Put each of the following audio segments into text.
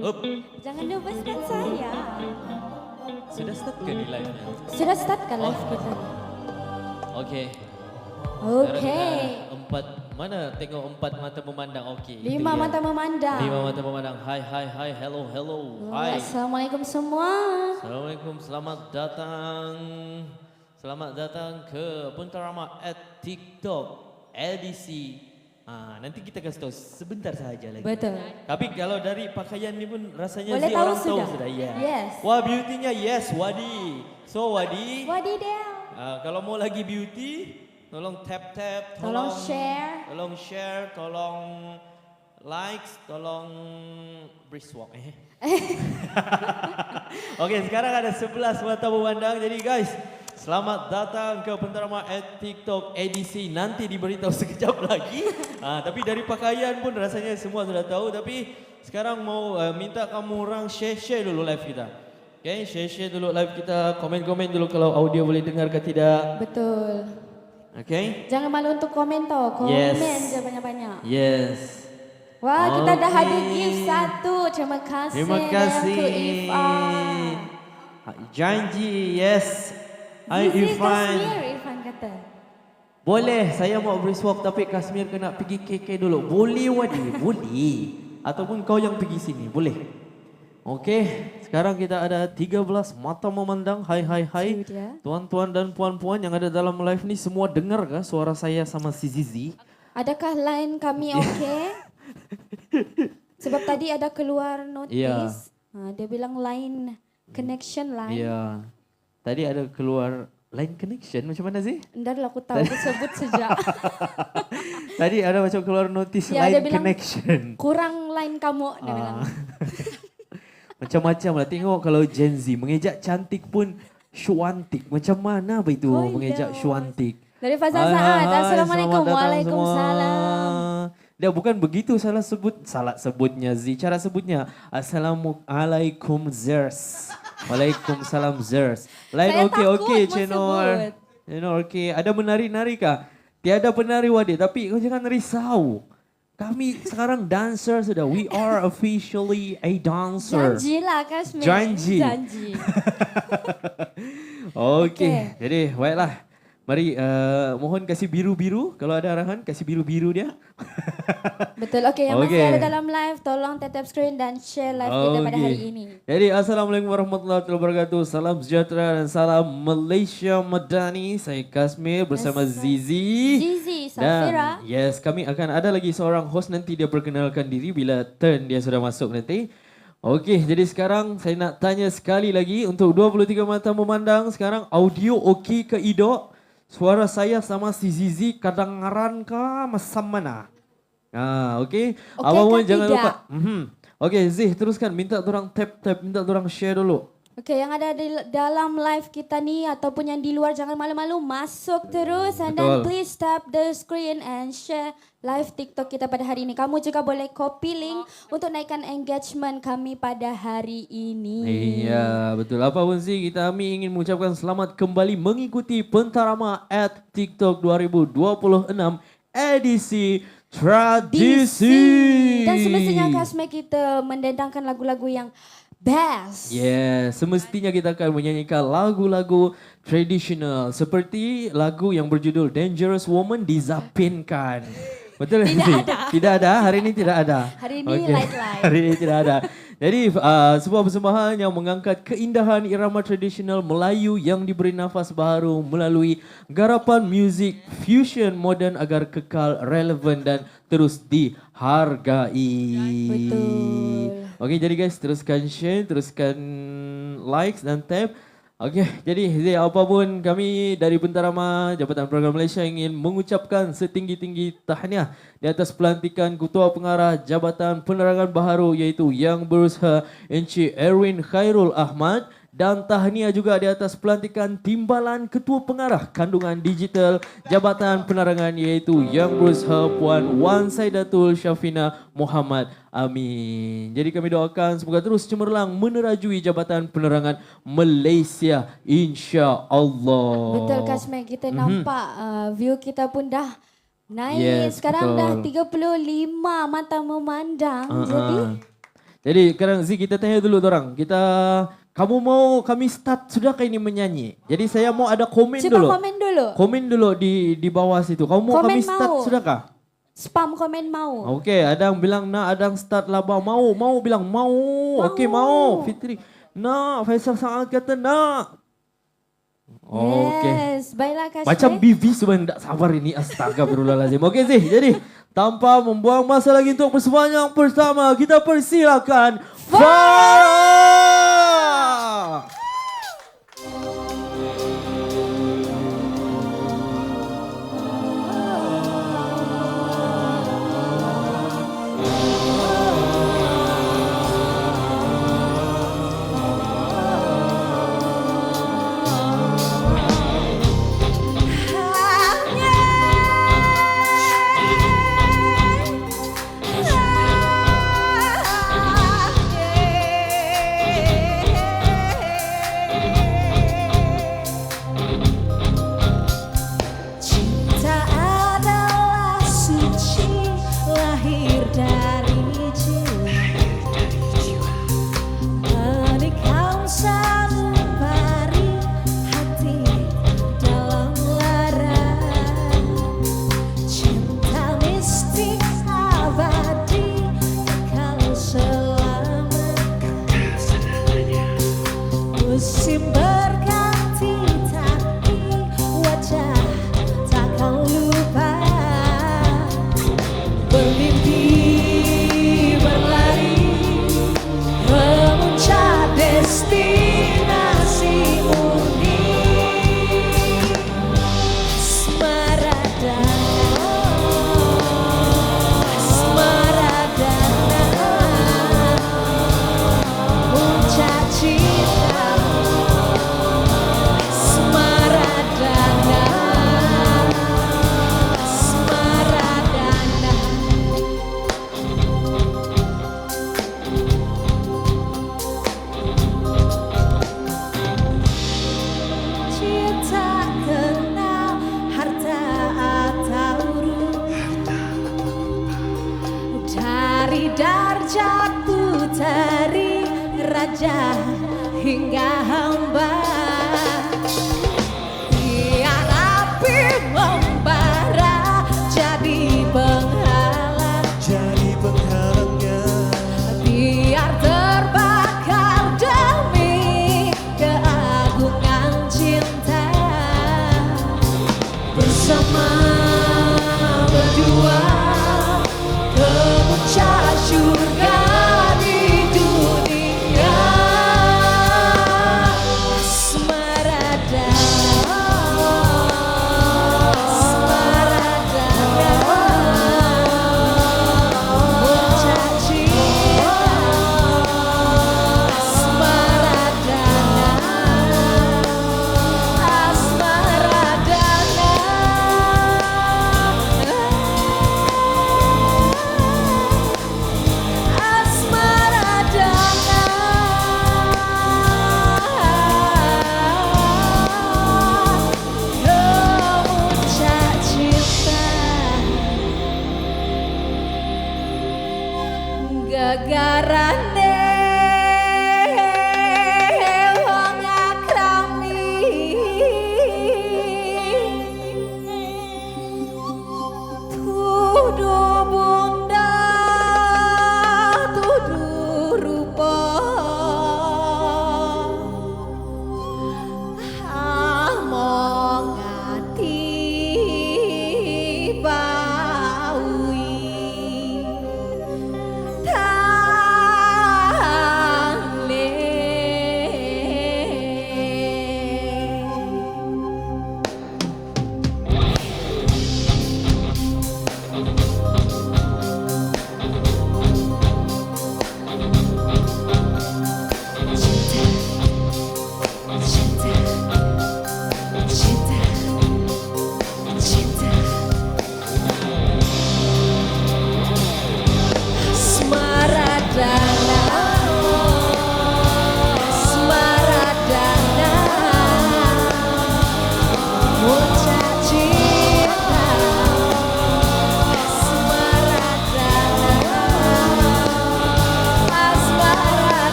Up. Jangan nervouskan saya. Sudah start ke ni live-nya? Sudah start kan live kita? Okey. Okey. Empat, mana tengok empat mata memandang. Okey. itu 5 dia. mata memandang. 5 mata memandang. Hai, hai, hai. Hello, hello. Hai. Assalamualaikum semua. Assalamualaikum. Selamat datang. Selamat datang ke Pentarama at TikTok edisi. Nanti kita kasih tahu sebentar saja lagi. Betul. Tapi kalau dari pakaian ni pun rasanya Boleh Zee tahu orang tahu sudah? sudah. Yeah. Yes. Wah, beauty-nya yes, Wadi. So Wadi, Wadidaw. kalau mau lagi beauty, tolong tap-tap, Tolong share. tolong share, tolong likes, tolong brisk walk. Okey, sekarang ada 11 mata memandang. Jadi guys, selamat datang ke Pentarama at TikTok edisi. Nanti diberitahu sekejap lagi. Tapi dari pakaian pun rasanya semua sudah tahu. Tapi sekarang mau minta kamu orang share dulu live kita. Okay, share dulu live kita. Komen-komen dulu kalau audio boleh dengar ke tidak. Betul. Okay. Jangan malu untuk komen tau. Komen Yes. je banyak-banyak. Yes. Wah, kita dah Okey. ada gift satu. Terima kasih. Terima kasih. Untuk Ifan. Janji, yes. Hai Zizi Irfan. Kasmir, Irfan kata. Boleh, saya mau brisk walk tapi Kasmir kena pergi KK dulu. Boleh Wadi, boleh. Ataupun kau yang pergi sini, boleh. Okey, sekarang kita ada 13 mata memandang. Hai, hai, hai. Itu dia. Tuan-tuan dan puan-puan yang ada dalam live ni semua dengar kah suara saya sama si Zizi? Adakah line kami okey? Sebab tadi ada keluar notis. Ya. Dia bilang line connection line. Ya. Tadi ada keluar line connection macam mana sih? Ntar aku tahu aku sebut sejak. Tadi ada macam keluar notis Ya, dia line bilang, connection. Kurang line kamu dia bilang. Macam-macam lah. Tengok kalau Gen Z mengejak cantik pun syuantik. Macam mana apa itu mengejak syuantik? Dari Fazal Saad. Assalamualaikum. Selamat datang Waalaikumsalam. Dia bukan begitu salah sebutnya Z. Cara sebutnya Assalamualaikum Zers. Waalaikumsalam Zers. Lain Saya okey takut okey mau Chenor. sebut. Chenor okey. Ada menari-nari kah? Tiada penari Wadi, tapi kau jangan risau. Kami sekarang dancer sudah. We are officially a dancer. Janjilah Kasmir. Janji. Janji. Okey. Jadi baiklah. Mari mohon kasih biru-biru. Kalau ada arahan kasih biru-biru dia. Betul. Okey, yang masih Okey. ada dalam live tolong tap screen dan share live kita pada Okey. hari ini. Jadi Assalamualaikum warahmatullahi wabarakatuh. Salam sejahtera dan salam Malaysia Madani. Saya Kasmir bersama Zizi. Zizi, Safira. Dan yes, kami akan ada lagi seorang host nanti dia perkenalkan diri bila turn dia sudah masuk nanti. Okey, jadi sekarang saya nak tanya sekali lagi untuk 23 mata memandang. Sekarang audio okey ke Idok? Suara saya sama si Zizi kedengaran ke macam mana? Okey. Okey Abang pun ke jangan tidak? lupa. Okey, Zih teruskan minta orang tap, minta orang share dulu. Okey, yang ada di dalam live kita ni ataupun yang di luar jangan malu-malu masuk terus and then Betul. please tap the screen and share live TikTok kita pada hari ini. Kamu juga boleh copy link untuk naikkan engagement kami pada hari ini. Iya, betul. Apapun sih kami ingin mengucapkan selamat kembali mengikuti Pentarama at TikTok 2026 edisi tradisi. Dan semestinya Kasme kita mendendangkan lagu-lagu yang best. Yeah, semestinya kita akan menyanyikan lagu-lagu tradisional seperti lagu yang berjudul Dangerous Woman dizapinkan. Betul Tidak Zee? ada. Tidak ada, hari ini tidak ada. Hari ini Okey. light-light. Hari ini tidak ada. Jadi sebuah persembahan yang mengangkat keindahan irama tradisional Melayu yang diberi nafas baru melalui garapan muzik fusion moden agar kekal relevan dan terus dihargai. Betul. Okey, jadi guys teruskan share, teruskan likes dan tap. Okey, jadi Zee, apapun kami dari Pentarama Jabatan Program Malaysia ingin mengucapkan setinggi-tinggi tahniah di atas pelantikan Ketua Pengarah Jabatan Penerangan Baharu iaitu Yang Berusaha Encik Erwin Khairul Ahmad dan tahniah juga di atas pelantikan Timbalan Ketua Pengarah Kandungan Digital Jabatan Penerangan iaitu Yang Berusaha Puan Wan Saidatul Syafina Muhammad. Amin. Jadi kami doakan semoga terus cemerlang menerajui Jabatan Penerangan Malaysia insya-Allah. Betul Kasme, kita nampak view kita pun dah naik. Yes, Sekarang dah betul. 35 mata memandang. Jadi Jadi sekarang Zee kita tanya dulu orang. Kamu mau kami start sudahkah ini menyanyi? Jadi saya mau ada komen Coba dulu. komen dulu. Komen dulu di bawah situ. Kamu mau Komen kami start mau. sudahkah? Spam komen mau. Okey, ada yang bilang nak, ada yang start laba mau bilang mau. Okey, mau. Fitri, nak. Faisal Saad kata nak. Okey. Yes, baiklah Kak Macam Syed. BV sebenarnya tak sabar ini. Astagfirullahalazim. Okey Zee, jadi tanpa membuang masa lagi untuk persembahan yang pertama, kita persilakan Farah. Cinta adalah suci, lahir dari jiwa, menikam sanubari hati dalam lara. Cinta mistik abadi kekal selamanya. Musim berganti tapi wajah takkan lupa. Bermimpi berlari memuncak destinasi unik. Semaradana, puncak cinta. Semaradana, Semaradana. Cinta kenal harta atau dari darjat puteri raja hingga hamba. Biar api membara jadi penghalangnya. Biar terbakar demi keagungan cinta. Bersama berdua ke puncak surga di dunia.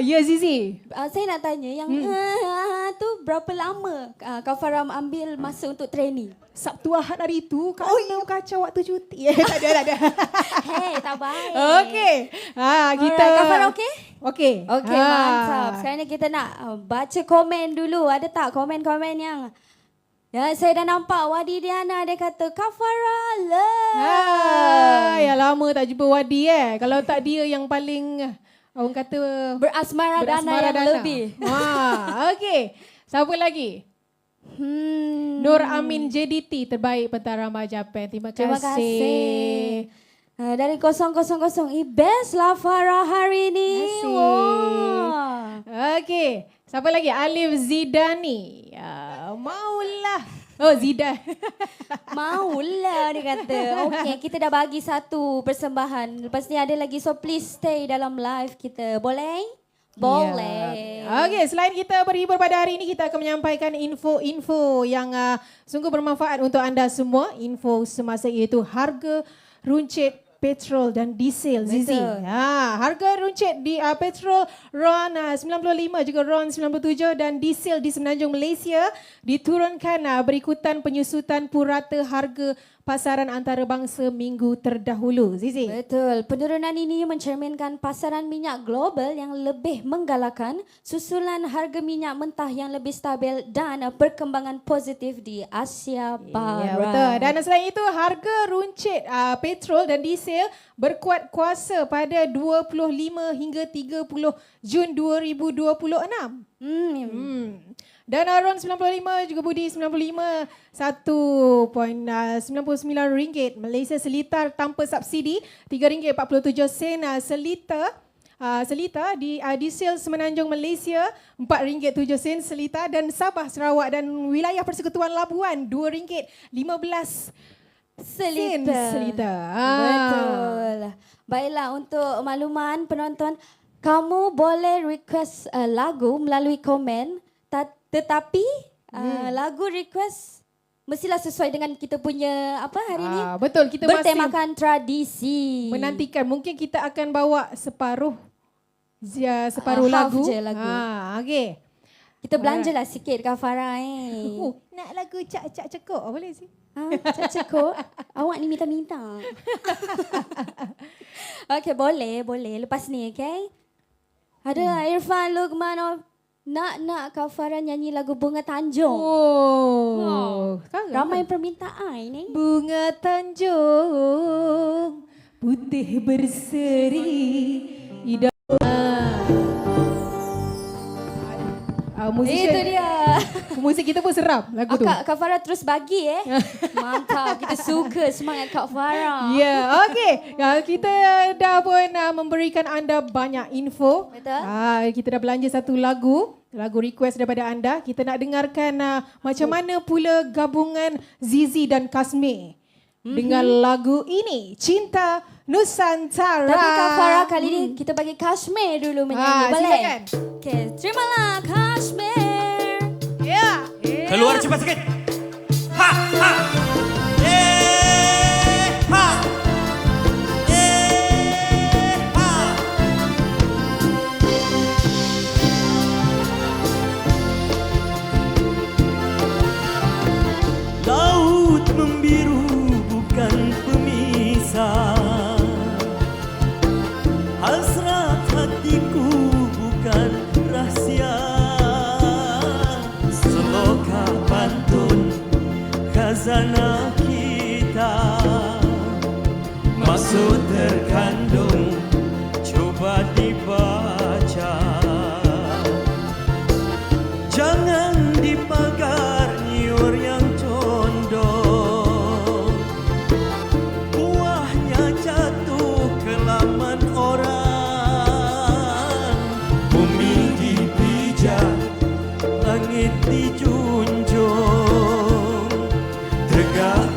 Ya Zizi. Saya nak tanya yang tu berapa lama Kak Farah ambil masa untuk training? Sabtu Ahad hari tu Kak Anam kacau waktu cuti. Tak ada. Hei, tak baik. Okey. Kita Alright, Kak Farah okey? Okey. Okey, mantap. Sekarang ni kita nak baca komen dulu. Ada tak komen-komen yang saya dah nampak Wadi Diana dia kata Kak Farah love. Ya lama tak jumpa Wadi Kalau tak dia yang paling orang kata Berasmara Dana yang lebih. Okey. Siapa lagi? Nur Amin JDT terbaik pentarama Japan. Terima kasih. Dari 000 best lah Farah hari ni. Okey. Siapa lagi? Alif Zidani. Maulah. Oh Zidan. Maulah dia kata. Okey, kita dah bagi satu persembahan. Lepas ni ada lagi, so please stay dalam live kita. Boleh? Boleh. Okey, selain kita berhibur pada hari ini, kita akan menyampaikan info-info yang sungguh bermanfaat untuk anda semua. Info semasa iaitu harga runcit petrol dan diesel. Zizi. Harga runcit di petrol RON 95 juga RON 97 dan diesel di Semenanjung Malaysia diturunkan berikutan penyusutan purata harga pasaran antarabangsa minggu terdahulu. Zizi. Betul. Penurunan ini mencerminkan pasaran minyak global yang lebih menggalakkan, susulan harga minyak mentah yang lebih stabil dan perkembangan positif di Asia Barat. Ya, betul. Dan selain itu, harga runcit petrol dan diesel berkuat kuasa pada 25 hingga 30 Jun 2026. Dan RON 95 juga Budi 95 1.99 ringgit. Malaysia Selitar tanpa subsidi RM3.47 seliter. Seliter di diesel Semenanjung Malaysia RM4.07 seliter dan Sabah, Sarawak dan wilayah Persekutuan Labuan RM2.15 seliter. Betul. Baiklah, untuk makluman penonton, kamu boleh request lagu melalui komen, tetapi lagu request mestilah sesuai dengan kita punya apa hari ni. Betul, kita bertemakan tradisi. Menantikan, mungkin kita akan bawa separuh half lagu. Je lagu. Okey. Kita belanjalah sikit Kak Farah Nak lagu cak-cak cekok boleh sih? Cak cekok. Awak ni minta-minta. Okey, boleh. Lepas ni, okey. Ada Irfan Luqman nak Kak Farah nyanyi lagu Bunga Tanjung. Ramai permintaan ini. Bunga Tanjung putih berseri musik itu dia. Musik kita pun seram lagu tu. Kak Farah terus bagi Mantap, kita suka semangat Kak Farah. Ya, okey. Kita dah pun memberikan anda banyak info. Betul. Kita dah belanja satu lagu request daripada anda. Kita nak dengarkan macam mana pula gabungan Zizi dan Kasmi dengan lagu ini, Cinta Nusantara. Tapi Kak Farah kali ni kita bagi Kashmir dulu menyanyi. Boleh? Silakan. Okey, terimalah Kashmir. Ya. Keluar cepat sikit. Ha ha. Ha. Ha. Laut membiru bukan pemisah. Hasrat hatiku bukan rahsia. Semoga pantun khazanah kita, maksud terkandung coba dibaca. Jangan dipagar nyiur yang condong, buahnya jatuh ke laman orang. Bumi dipijak, langit dijunjung, tegak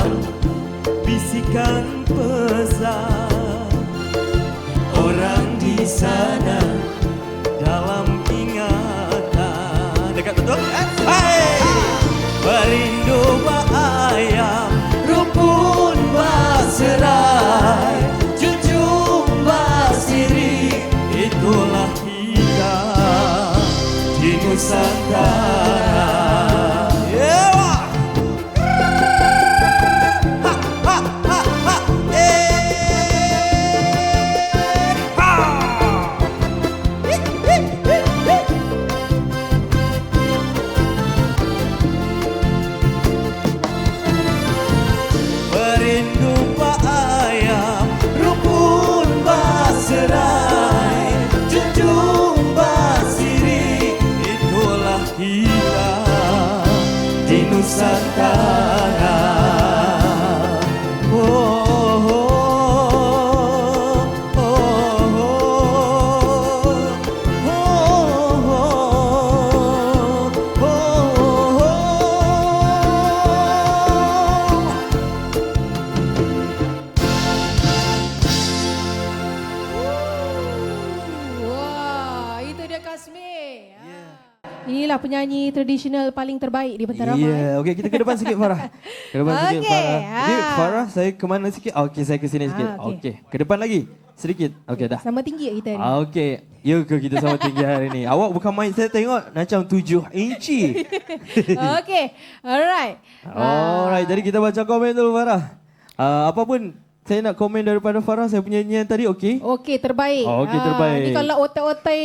dalam bisikan pesan. Orang di sana dalam ingatan. Dekat betul? Hai! Berindu ayam, rumpun serai, junjung siri, itulah kita di Nusantara. Yeah! Ha, ha, ha, ha, ha! Berindu ayam, rumpun serai, junjung siri, itulah kita di Nusantara. Oh, oh, oh, oh, oh, oh. Wah, itu dia Kasmi. Inilah penyanyi tradisional paling terbaik di Bentarama. Ya, okey, kita ke depan sikit Farah. Ke depan sikit Okey, Farah. Okey, ah. Farah, saya ke mana sikit? Okey, saya ke sini sikit. okey. Okey, ke depan lagi. Sedikit. Okey, dah. Sama tinggi tak kita ni? Okey. Ya ke kita sama tinggi hari ni? Awak bukan main, saya tengok macam 7 inci. Okey, alright. Alright, jadi kita baca komen dulu Farah. Apa pun saya nak komen daripada Farah, saya punya nyanyian tadi okey? Okey, terbaik. Okey, terbaik. Ni kalau otai-otai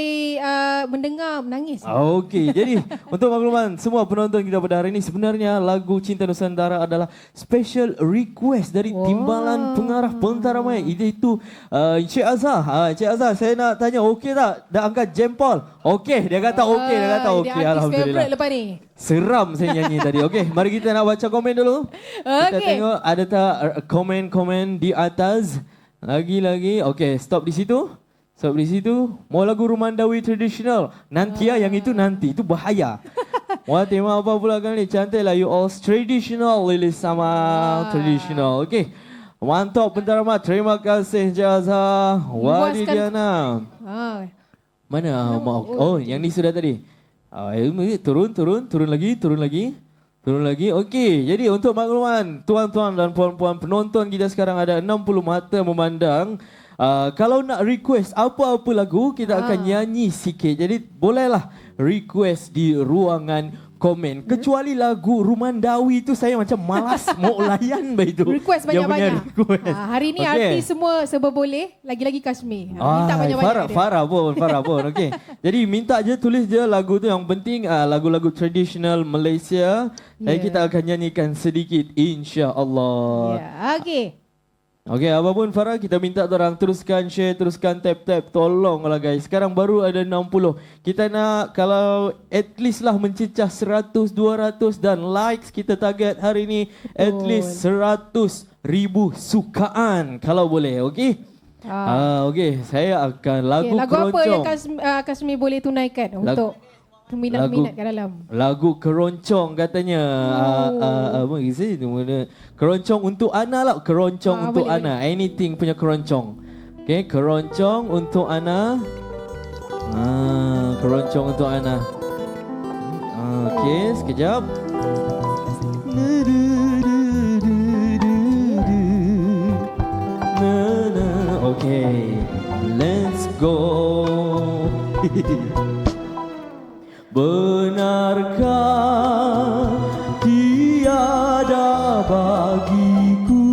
mendengar, menangis. Okey, jadi untuk makluman semua penonton kita pada hari ini, sebenarnya lagu Cinta Nusantara adalah special request dari Timbalan Pengarah Bentarama, iaitu Encik Azhar. Encik Azhar, saya nak tanya okey tak? Dah angkat jempol? Okey, dia kata okey, dia kata okey. Dia artis Alhamdulillah. favourite lepas ni. Seram saya nyanyi tadi. Okey, mari kita nak baca komen dulu. Kita Okey. tengok ada tak komen-komen di atas. Lagi-lagi. Okey, stop di situ. Stop di situ. Mau lagu Rumandawi tradisional. Nanti yang itu nanti. Itu bahaya. Wah, tema apa pula kali ni? Cantik lah. You all traditional. Lilis sama traditional. Okey. Mantap Bentarama. Terima kasih Jaza. Wadi Puaskan- Diana. Mana? Oh, yang ni sudah tadi. Turun lagi. Okey, jadi untuk makluman tuan-tuan dan puan-puan penonton kita sekarang ada 60 mata memandang. Kalau nak request apa-apa lagu, kita akan nyanyi sikit. Jadi bolehlah request di ruangan komen. Kecuali lagu Rumandawi tu saya macam malas mau layan begitu. Request Dia punya banyak-banyak. request. Hari ni Okey. artis semua serba boleh, lagi-lagi Kasmi. Minta banyak-banyak dia. Farah pun. Okey. Jadi minta je, tulis je lagu tu, yang penting lagu-lagu tradisional Malaysia. Dan kita akan nyanyikan sedikit insya-Allah. Ya, okey. Okey, apapun Farah, kita minta orang teruskan share, teruskan tap-tap. Tolonglah guys. Sekarang baru ada 60. Kita nak kalau at least lah mencecah 100, 200 dan likes kita target hari ni at least 100,000 sukaan kalau boleh. Okey? Okey, saya akan lagu Lagu apa yang keroncong. Kasmi boleh tunaikan untuk peminat-peminat kat dalam? Lagu keroncong katanya. Apa isi tu? Keroncong untuk Ana lah. Keroncong untuk boleh, Ana. Anything punya keroncong. Okey, keroncong untuk Ana. Keroncong untuk Ana. Okey, sekejap. Okey, let's go. Benarkah tiada bagiku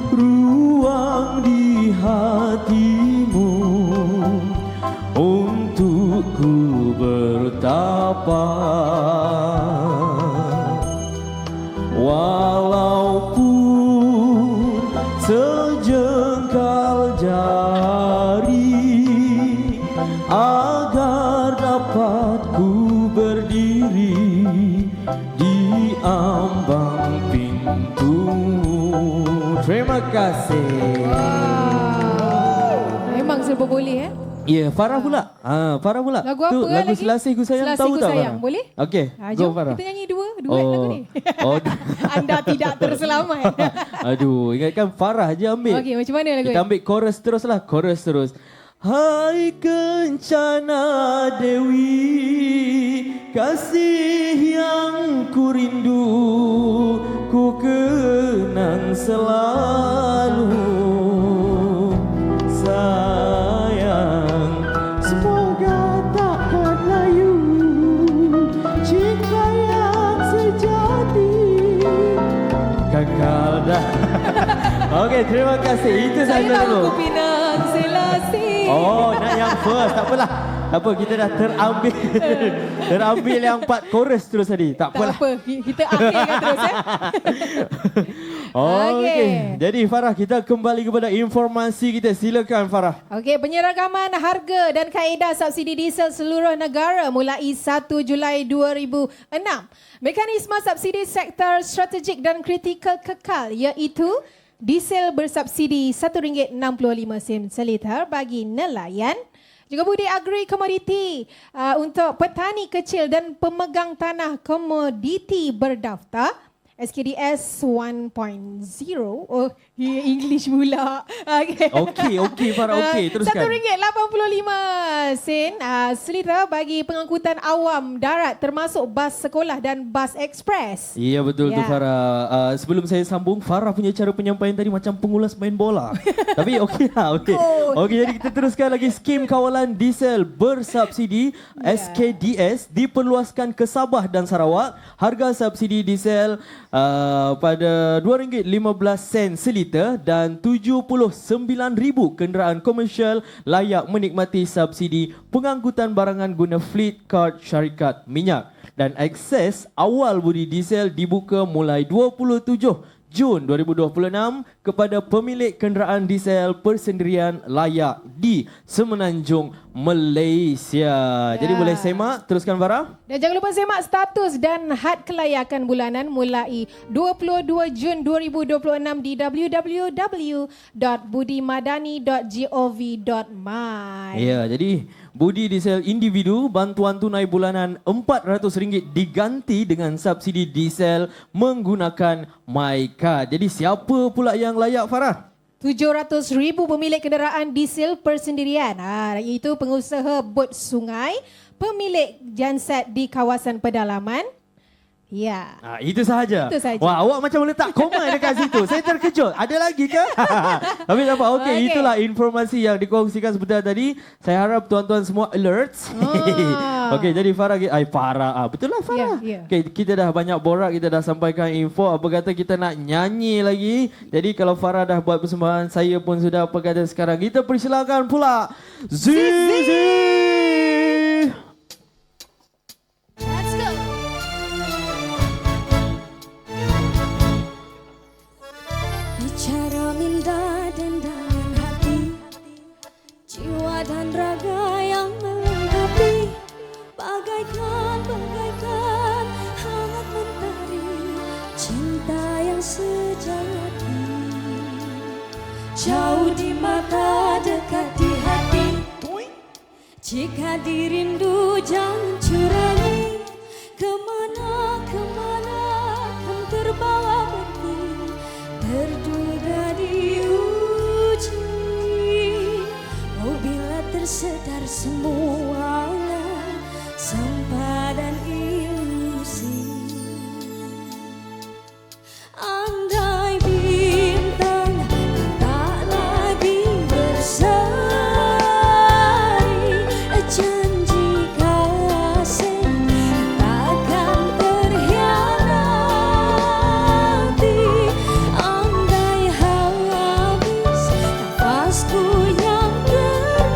ruang di hatimu untuk ku bertapa, walaupun sejengkal jari, agar dapat ku berdiri di ambang pintumu. Terima kasih. Memang serba boleh Ya, Farah pula. Farah pula. Lagu Tu, apa lagu lagi? Selasih Ku Sayang, Selasih tahu Ku tak Sayang, Farah? boleh? Okey, Jom go Farah. kita nyanyi dua duet lagu ni. Oh. Anda tidak terselamat. Aduh, ingatkan Farah je ambil. Okey, macam mana lagu Kita ni? ambil chorus terus lah, chorus terus. Hai Kencana Dewi, kasih yang ku rindu, ku kenang selalu. Sayang, semoga takkan layu cinta yang sejati kekal dah. Okey, terima kasih. Itu Saya saja tahu dulu. ku Pinang Selasi. Oh, nak yang first. Tak apalah. Tak apa, kita dah terambil yang part chorus terus tadi. Tak Tak apalah. apa, kita ambilkan terus Okey. Jadi Farah, kita kembali kepada informasi kita. Silakan Farah. Okey, penyeragaman harga dan kaedah subsidi diesel seluruh negara mulai 1 Julai 2006. Mekanisme subsidi sektor strategik dan kritikal kekal iaitu diesel bersubsidi RM1.65 seliter bagi nelayan. Juga budi agri komoditi untuk petani kecil dan pemegang tanah komoditi berdaftar. SKDS 1.0. Oh, English pula. Okey Farah, okey. Teruskan. RM1.85 seliter bagi pengangkutan awam darat termasuk bas sekolah dan bas ekspres. Ya, betul tu Ya. Farah. Sebelum saya sambung, Farah punya cara penyampaian tadi macam pengulas main bola. Tapi okey lah, okey. Okey, jadi kita teruskan lagi. Skim Kawalan Diesel Bersubsidi SKDS diperluaskan ke Sabah dan Sarawak. Harga subsidi diesel pada RM2.15 seliter dan 79,000 kenderaan komersial layak menikmati subsidi pengangkutan barangan guna fleet card syarikat minyak. Dan akses awal budi diesel dibuka mulai 27 Jun 2026 kepada pemilik kenderaan diesel persendirian layak di Semenanjung, Malaysia. Jadi boleh semak, teruskan Farah. Dan jangan lupa semak status dan had kelayakan bulanan mulai 22 Jun 2026 di www.budimadani.gov.my. Ya, jadi budi diesel individu bantuan tunai bulanan RM400 diganti dengan subsidi diesel menggunakan MyCard. Jadi siapa pula yang layak Farah? 700,000 pemilik kenderaan diesel persendirian, iaitu pengusaha bot sungai, pemilik genset di kawasan pedalaman. Ya. Itu sahaja. Itu sahaja. Wah, awak macam letak koma dekat situ. Saya terkejut. Ada lagi ke? Tapi tak apa. Okey, Okey. itulah informasi yang dikongsikan sebentar tadi. Saya harap tuan-tuan semua alert. Okey, jadi Farah, betul lah Farah. Ya, ya. Okey, kita dah banyak borak, kita dah sampaikan info. Apa kata kita nak nyanyi lagi. Jadi kalau Farah dah buat persembahan, saya pun sudah apa kata sekarang. Kita persilakan pula Zizi. Bicara minda dan dalam hati, jiwa dan raga yang melengkapi, bagaikan hangat mentari, cinta yang sejati. Jauh di mata, dekat di hati, jika dirindu jangan curangi. Kemana kan terbawa pergi, terduga diuji. Oh, bila tersedar semuanya sempadan ilusi. Andai bintang tak lagi berseri, janji kasih takkan terhianati. Andai habis nafasku yang terakhir,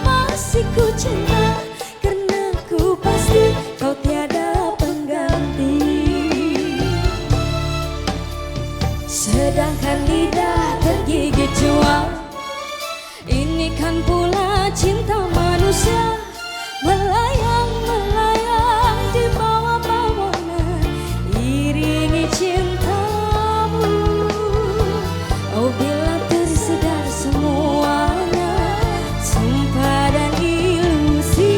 masih ku cinta karena ku pasti kau tiada pengganti. Sedangkan lidah tergigit jua, ini kan pula cinta manusia, melayang di bawah bawanan, iringi cintamu. Oh, bila tersedar semuanya sempadan ilusi.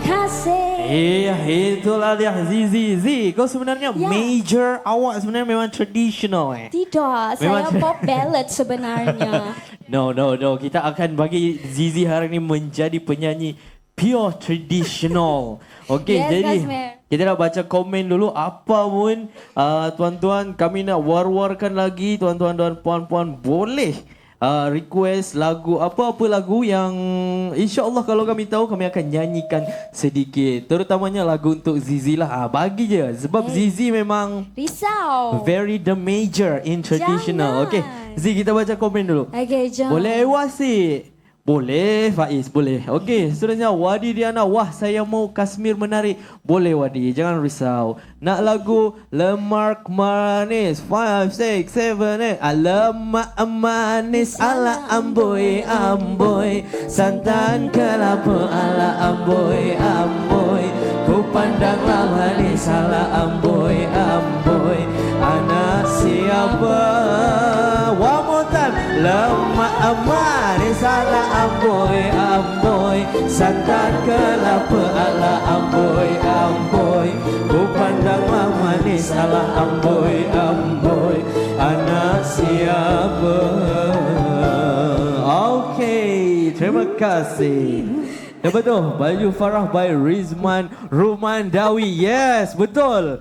kasih. Itulah dia Zizi. Kau sebenarnya Ya. major, awak sebenarnya memang traditional Tidak, Memang- saya pop ballad sebenarnya. No. Kita akan bagi Zizi hari ini menjadi penyanyi pure traditional. Okey, Yes, jadi Kazmir. kita nak baca komen dulu. Apa pun tuan-tuan kami nak war-warkan lagi. Tuan-tuan dan puan-puan boleh request lagu apa-apa lagu yang insya-Allah kalau kami tahu kami akan nyanyikan sedikit. Terutamanya lagu untuk Zizi lah. Bagi je sebab Zizi memang Risau. very the major in traditional. Jangan. Okey, Zizi kita baca komen dulu. Okay, jom. Boleh Wasi? Boleh Faiz, boleh. Okey, seterusnya Wadi Diana. Wah, saya mau Kashmir menari. Boleh Wadi, jangan risau. Nak lagu Lemak Manis 5, 6, 7, 8. Lemak manis ala amboi amboi. Santan kelapa ala amboi amboi. Ku pandanglah manis ala amboi amboi. Anak siapa? One more time. Lemak manis ala amboi amboi. Santan kelapa ala amboi amboi. Ku pandanglah manis ala amboi amboi. Anak siapa? Okay, terima kasih. Betul, baju Farah by Rizman Rumandawi. Yes, betul.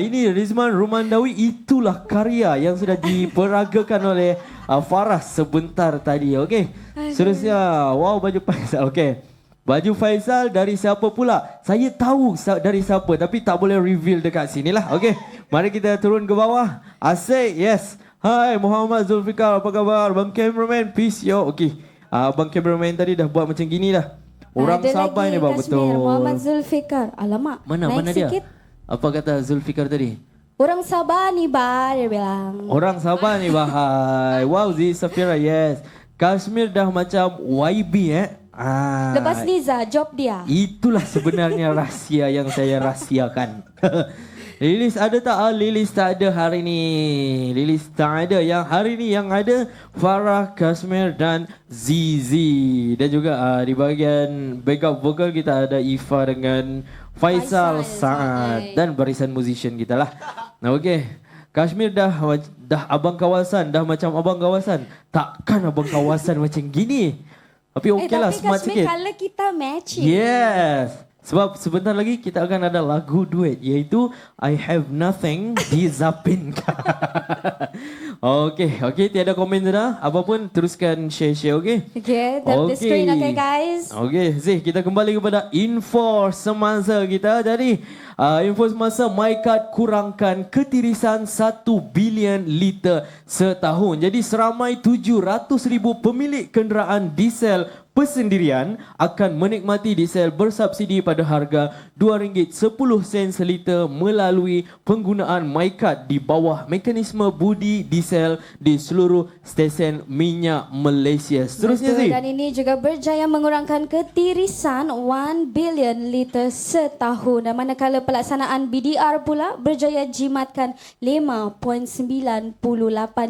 Ini Rizman Rumandawi, itulah karya yang sudah diperagakan oleh Farah sebentar tadi. Okey. Seterusnya, wow, baju Faisal. Okey. Baju Faisal dari siapa pula? Saya tahu dari siapa tapi tak boleh reveal dekat sini lah. Okey. Mari kita turun ke bawah. Asyik, yes. Hai Muhammad Zulfikar, apa khabar? Bang cameraman, peace yo. Okey. Bang cameraman tadi dah buat macam gini dah. Orang Ada Sabah lagi ni bang, Kashmir, betul. Muhammad Zulfikar. Alamak, Mana naik dia? sikit. Apa kata Zulfikar tadi? Orang Sabah ni bah, dia bilang. Orang Sabah ni bahai. Wow, Zizi Safira, yes. Kashmir dah macam YB Lepas Liza, job dia. Itulah sebenarnya rahsia yang saya rahsiakan. Lilis ada tak? Lilis tak ada hari ni. Lilis tak ada. Yang hari ni yang ada Farah, Kashmir dan Zizi. Dan juga di bahagian backup vocal kita ada Ifa dengan Faisal Saad. Dan barisan musician kita lah. Okey. Kashmir dah abang kawasan. Dah macam abang kawasan. Takkan abang kawasan macam gini. Tapi okey lah, smart Kashmir sikit. colour kita matching. Yes. Sebab sebentar lagi kita akan ada lagu duet iaitu I Have Nothing di Zapinka. Okey, tiada komen dah. Apa pun teruskan share, okey? Okay, tap the screen, okay guys? Okey, Zih, kita kembali kepada info semasa kita. Jadi, info semasa MyCard kurangkan ketirisan 1 bilion liter setahun. Jadi, seramai 700,000 pemilik kenderaan diesel persendirian akan menikmati diesel bersubsidi pada harga RM2.10 seliter melalui penggunaan MyCard di bawah mekanisme budi diesel di seluruh stesen minyak Malaysia. Seterusnya Betul, Zee. dan ini juga berjaya mengurangkan ketirisan 1 bilion liter setahun. Dan manakala pelaksanaan BDR pula berjaya jimatkan 5.98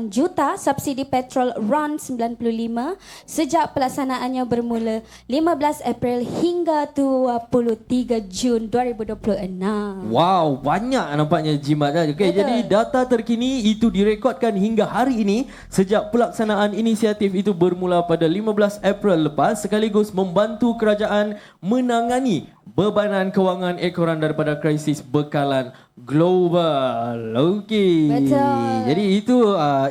juta subsidi petrol RON 95 sejak pelaksanaannya bermula 15 April hingga 23 Jun 2026. Wow, banyak nampaknya jimat dah. Okay, Betul. jadi data terkini itu direkodkan hingga hari ini sejak pelaksanaan inisiatif itu bermula pada 15 April lepas sekaligus membantu kerajaan menangani bebanan kewangan ekoran daripada krisis bekalan global. Okey. Betul. Jadi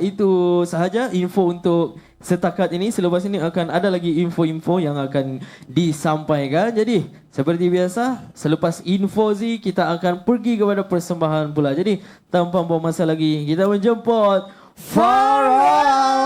itu sahaja info untuk setakat ini. Selepas ini akan ada lagi info-info yang akan disampaikan. Jadi seperti biasa, selepas info Z kita akan pergi kepada persembahan pula. Jadi tanpa buang masa lagi, kita menjemput Farah.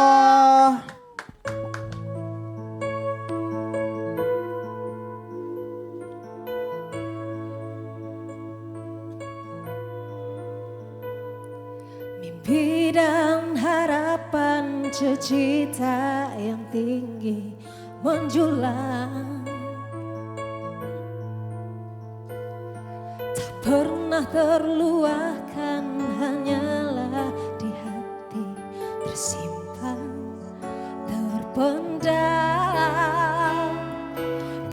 Mimpi dan harapan, cita yang tinggi menjulang, tak pernah terluahkan, hanyalah di hati tersimpan, terpendam.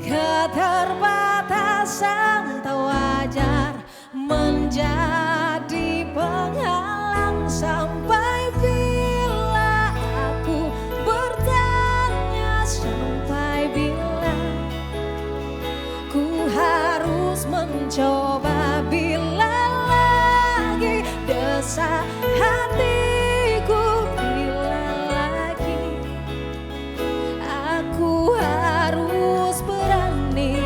Keterbatasan batasan tak wajar menjadi penghalang sampai bila aku bertanya sampai bila ku harus mencoba bila lagi desah hatiku bila lagi aku harus berani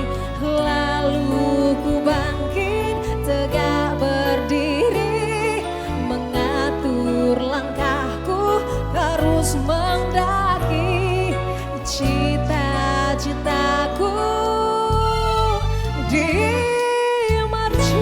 lalu ku bangkit tegak berdiri mengatur langkahku terus mendaki cita-citaku di marcu.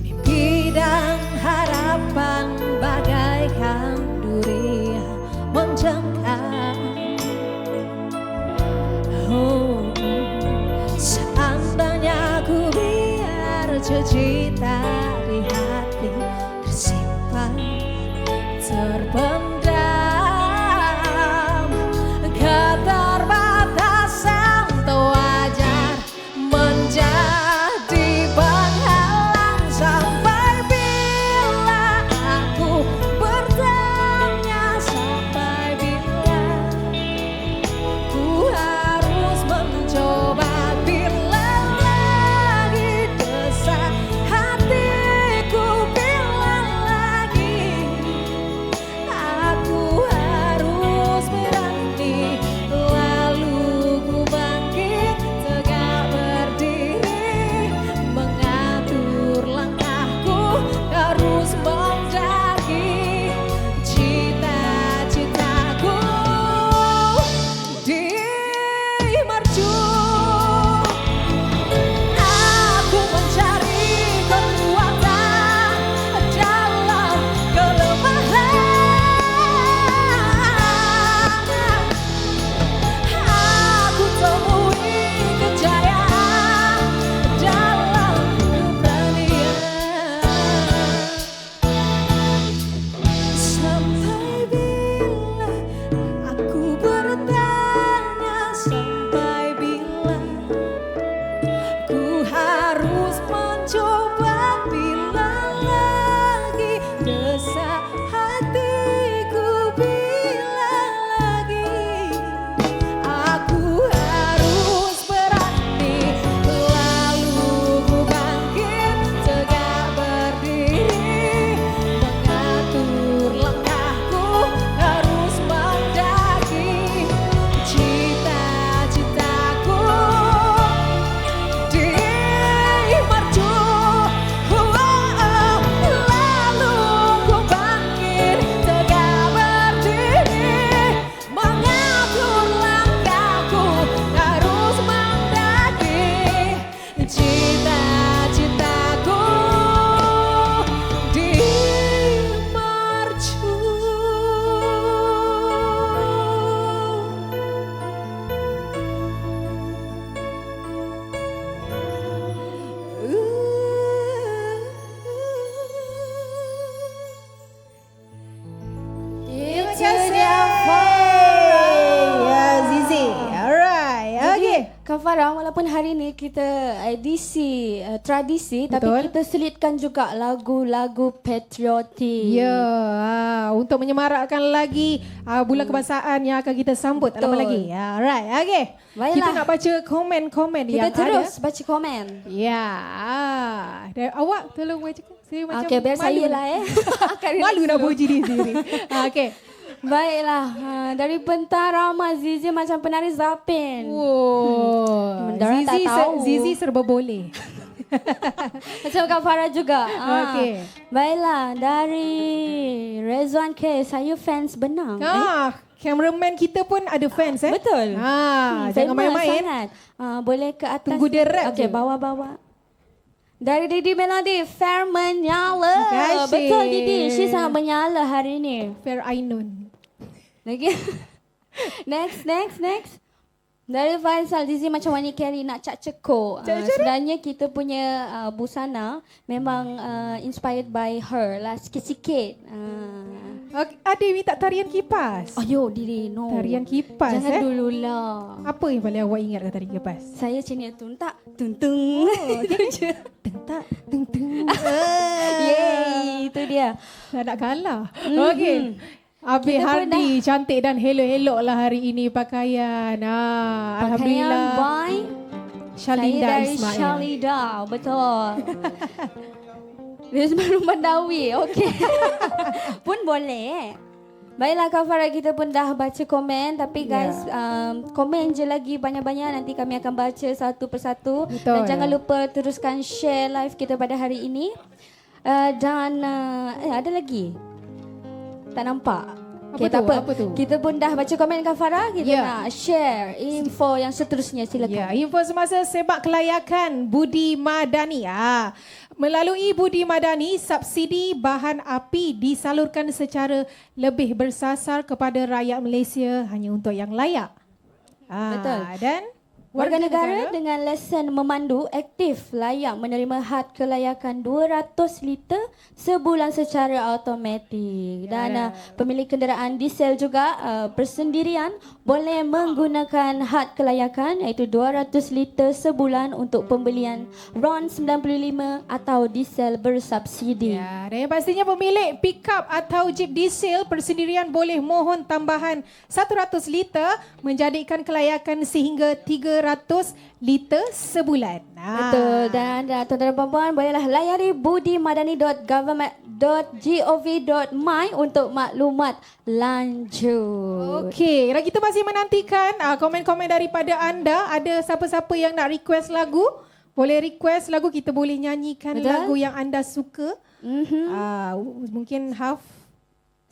Mimpi dan harapan bagaikan duri mencengkam. Oh, seandainya ku biar cita di hati tersimpan terpendam, keterbatasan tak wajar menjadi penghalang sampai bila aku bertanya sampai bila ku harus mencoba bila lagi desah hatiku bila lagi aku harus berani lalu ku bangkit tegak berdiri mengatur langkahku terus mendaki cita-citaku di marcu. Aku mencari kekuatan dalam kelemahan. Aku temui kejayaan dalam keberanian. Sampai bila aku bertanya sampai bila ku harus mencoba bila lagi desah hatiku bila lagi aku harus berani lalu ku bangkit tegak berdiri mengatur langkahku harus mendaki cita-citaku di marcu. Lalu ku bangkit tegak berdiri mengatur langkahku harus mendaki cita-citaku di marcu. Terima kasih Zizi. Alright, okay. Kak Farah, walaupun hari ni kita edisi tradisi, Betul. tapi kita selitkan juga lagu-lagu patriotik. Ya, untuk menyemarakkan lagi bulan kebangsaan yang akan kita sambut. Tak lama Betul. lagi. Alright, okay. Baiklah. Kita nak baca komen-komen Kita yang terus ada. baca komen. Ya, dan awak tolong bacakan. Saya macam Okey, biar malu. saya lah Malu nak puji diri sendiri. Okay. Baiklah, dari Bentara Zizi macam penari Zapin. Wow. Dorang tak tahu. Zizi serba boleh. Macam Kak Farah juga. Okey. Baiklah, dari Rezwan K, saya fans benang. Cameraman kita pun ada fans Betul. Jangan famous main-main. sangat. Boleh ke atas. Tunggu dia rap Okey, je. bawa-bawa. Dari Didi Melody, Fair menyala. Terima kasih. Betul Didi, she sangat menyala hari ni. Fair Ainun. Lagi. Next. Dari Faisal, Zizi macam Wani Carey nak cekuk. Sebenarnya kita punya busana memang inspired by her lah sikit-sikit. Adik minta tarian kipas. Ayo diri, no. Tarian kipas. Jangan dululah. Apa yang paling awak ingat dengan tarian kipas? Saya macam ni, tuntak, tuntung. Itu je. Tentak, teng. Yeay, itu dia. Dah nak kalah. Okey. Abi Kita pun Hardi cantik dan helok-helok lah hari ini pakaian. Alhamdulillah. Pakaian by Shalinda saya dari Ismail. Shalinda, betul. Rizman Rumandawi, okey. Pun boleh. Baiklah Kak Farah, kita pun dah baca komen. Tapi guys, komen je lagi banyak-banyak. Nanti kami akan baca satu persatu. Betul. Dan jangan lupa teruskan share live kita pada hari ini. Dan ada lagi? Tak nampak. Apa Okay, tu? tak apa. Apa tu? Kita pun dah baca komen Kak Farah. Kita Ya. nak share info yang seterusnya. Silakan. Ya, info semasa sepak kelayakan Budi Madani. Melalui Budi Madani, subsidi bahan api disalurkan secara lebih bersasar kepada rakyat Malaysia hanya untuk yang layak. Betul. Dan Warga negara dengan lesen memandu aktif layak menerima had kelayakan 200 liter sebulan secara automatik. Dan pemilik kenderaan diesel juga bersendirian boleh menggunakan had kelayakan iaitu 200 liter sebulan untuk pembelian RON 95 atau diesel bersubsidi. Ya, dan yang pastinya pemilik pickup atau jeep diesel persendirian boleh mohon tambahan 100 liter menjadikan kelayakan sehingga 300 liter sebulan. Betul. Dan anda tuan-tuan dan puan-puan bolehlah layari budimadani.government.gov.my untuk maklumat lanjut. Okey, dan kita masih menantikan komen-komen daripada anda. Ada siapa-siapa yang nak request lagu? Boleh request lagu, kita boleh nyanyikan Betul. lagu yang anda suka. Mungkin half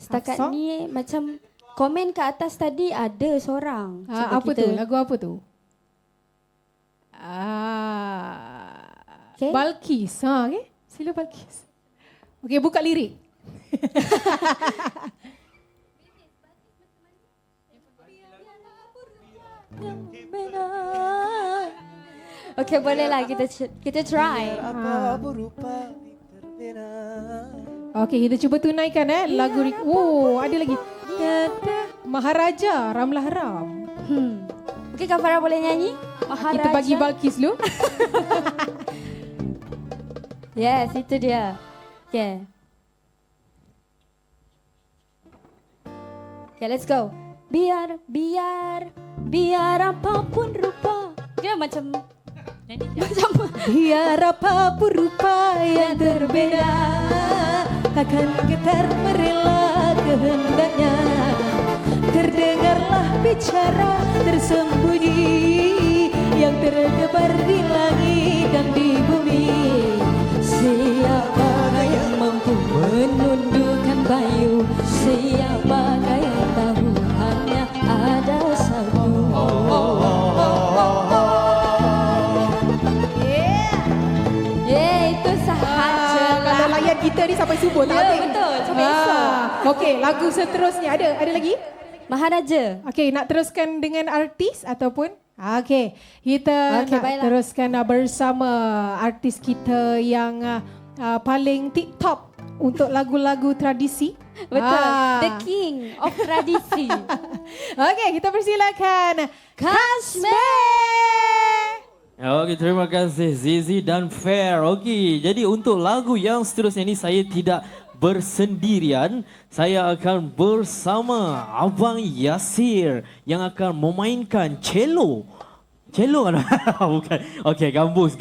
Setakat song? ni macam komen ke atas tadi ada seorang. Cuba apa kita- tu? Lagu apa tu? Okay. Balkis. Okay. Sila Balkis. Okey, buka lirik. Okey, bolehlah kita try. Apa berupa terbina. Okey, kita cuba tunaikan lagu. Ada lagi. Maharaja Ramlah Ram. Okey, Kak Farah boleh nyanyi? Maharaja. Kita bagi Balkis dulu. Yes, itu dia. Okay. Okay, let's go. Biar apapun rupa. Dia macam Biar apapun rupa yang berbeda, takkan getar merela kehendaknya. Terdengarlah bicara tersembunyi yang terdebar di langit dan di bumi. Siapa yang mampu menundukkan bayu? Siapa yang tahu hanya ada satu? itu sahaja. Kalau layan kita ni sampai subuh tak Ya, habis. betul. Sampai esok. Okey, lagu seterusnya ada lagi? Maharaja. Okey, nak teruskan dengan artis ataupun? Okey, kita Okey, nak baiklah. teruskan bersama artis kita yang paling tip-top untuk lagu-lagu tradisi. Betul. The king of tradisi. Okey, kita persilakan Kasme. Okey, terima kasih Zizi dan Fair. Okey, jadi untuk lagu yang seterusnya ini saya tidak bersendirian. Saya akan bersama Abang Yasir yang akan memainkan cello. Cello kan? Bukan. Okey, gambus.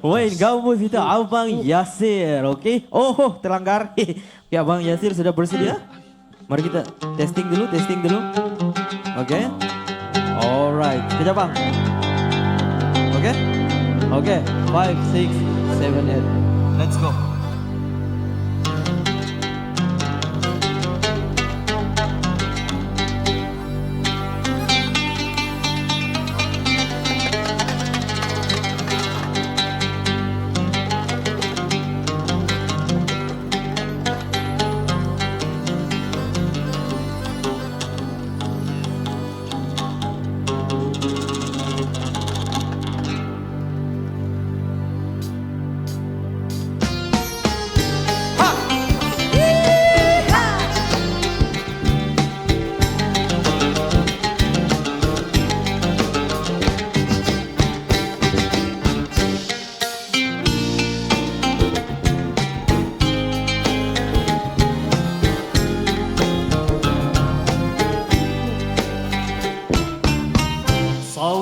Main gambus itu Abang Yasir. Okey. Oh, terlanggar. Okey, Abang Yasir sudah bersedia? Mari kita testing dulu. Okey. Alright. Kejap bang. Okay? Okay. 5, 6, 7, 8. Let's go.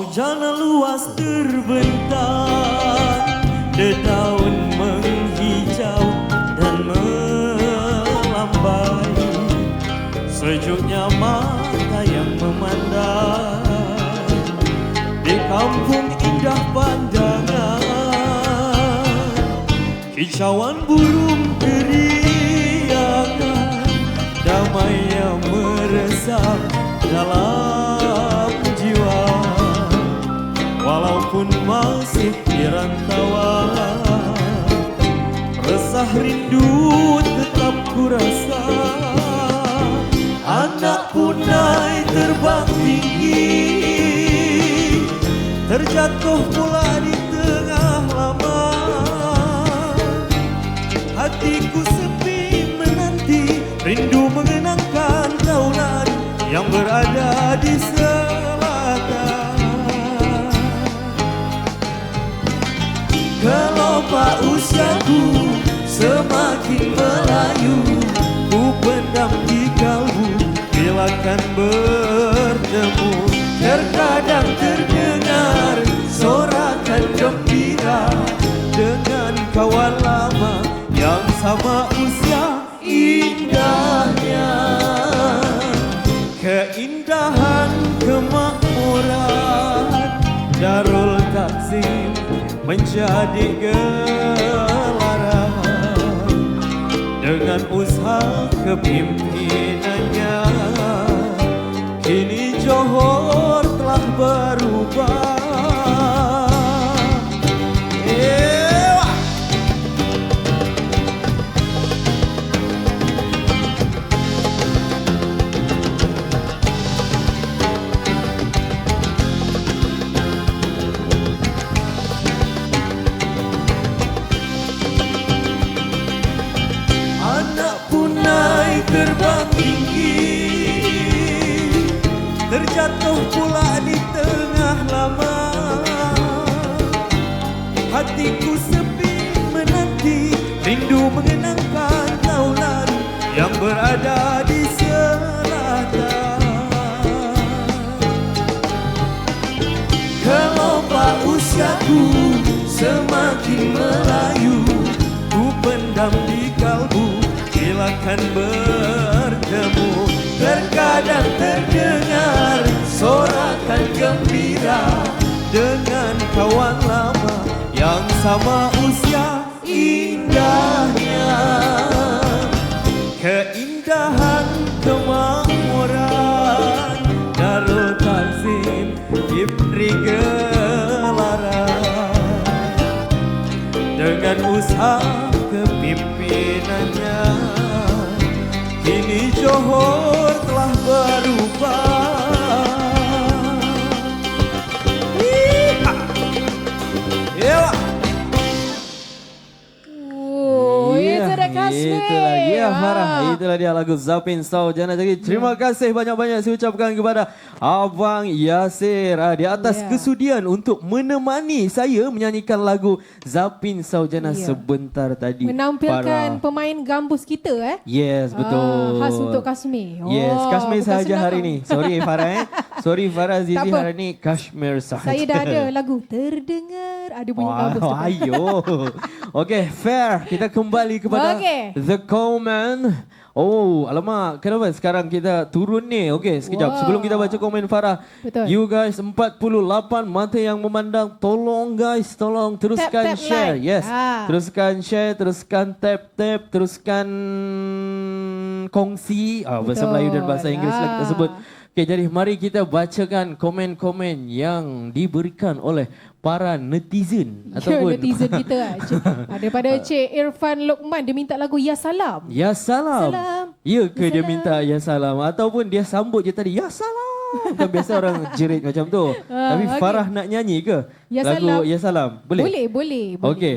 Faujana luas terbentang, dedaun menghijau dan melambai, sejuknya mata yang memandang di kampung indah pandangan. Kicauan burung teriakan, damai yang meresap dalam jiwa. Walaupun masih di rantauan, resah rindu tetap kurasa. Anak punai terbang tinggi, terjatuh pula di tengah laman. Hatiku sepi menanti, rindu mengenangkan taulan yang berada di selatan. Gelombang usiaku semakin melayu, ku pendam di kalbu bila kan bertemu. Terkadang terdengar sorakan gembira dengan kawan lama yang sama usia. Indahnya keindahan kemakmuran Darul Takzim menjadi gelaran. Dengan usaha kepimpinannya, kini Johor telah berubah. Terbang tinggi, terjatuh pula di tengah laman. Hatiku sepi menanti, rindu mengenangkan taulan yang berada di selatan. Gelombang usiaku semakin melayu, ku pendam di kalbu bila kan bertemu. Terkadang terdengar sorakan gembira dengan kawan lama yang sama usia. Indahnya keindahan kemakmuran Darul Takzim diberi gelaran. Dengan usaha kepimpinannya, kini Johor telah berubah. Itu dah Kasmi. Itulah dia Farah. Itulah dia lagu Zapin Saujana. Jadi terima kasih banyak-banyak saya ucapkan kepada Abang Yasir di atas kesudian untuk menemani saya menyanyikan lagu Zapin Saujana sebentar tadi. Menampilkan pemain gambus kita Yes, betul. Khas untuk Kasmi. Yes, Kashmir bukan sahaja senang hari tau. ni. Sorry Farah Sorry Farah Zizi, Tak apa. hari ni Kashmir sahaja. Saya dah ada lagu terdengar ada bunyi gambus tu. Ayo. Okay, fair. Kita kembali kepada The Comment. Oh, alamak. Kenapa sekarang kita turun ni? Okay, sekejap. Wow. Sebelum kita baca komen Farah. Betul. You guys 48 mata yang memandang. Tolong guys, tolong teruskan Tap share. like. Yes. Teruskan share, teruskan tap, teruskan kongsi. Bahasa Betul. Melayu dan bahasa Inggeris lagi tersebut. Okay, jadi mari kita bacakan komen-komen yang diberikan oleh para netizen ataupun netizen kita. Daripada Cik Irfan Lokman, dia minta lagu Ya Salam. Ya salam. Salam. Ya ke Ya dia salam. minta ya salam ataupun dia sambut je tadi ya salam. Kan biasa orang jerit macam tu. Tapi okey. Farah nak nyanyi ke? Ya lagu salam. Ya salam. Boleh? Boleh. Okey.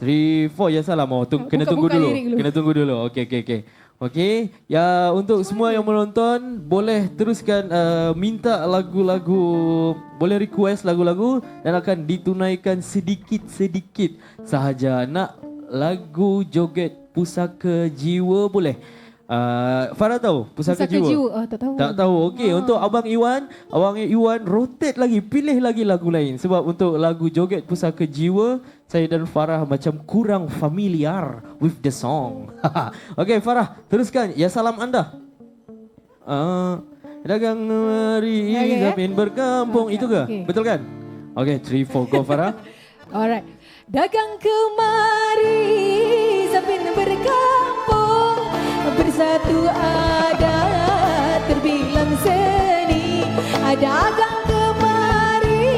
3 4 ya salam. Kena tunggu buka dulu. lirik dulu. Kena tunggu dulu. Okey. Okey, ya untuk semua yang menonton boleh teruskan minta lagu-lagu, boleh request lagu-lagu dan akan ditunaikan sedikit-sedikit sahaja. Nak lagu joget pusaka jiwa boleh. Farah tahu Pusaka Jiwa? Tak tahu. Tak tahu. Okey, untuk Abang Iwan rotate lagi, pilih lagi lagu lain. Sebab untuk lagu Joget Pusaka Jiwa, saya dan Farah macam kurang familiar with the song. Okey, Farah, teruskan. Ya salam anda. Dagang hari Okay, Zapin berkampung. Itu ke? Okay. Betul kan? Okey, 3, 4, go Farah. Alright. Dagang kemari Zapin berkampung, bersatu ada terbilang seni. Dagang kemari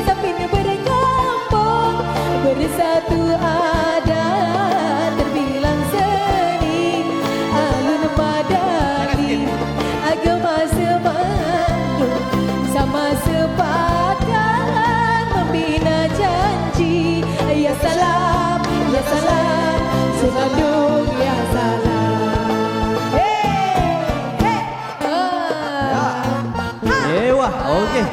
Zapin berkampung, bersatu ada terbilang seni. Alun madani agama semandu, sama sepadan membina janji. Ya salam Senandung ya salam. Wah, okey.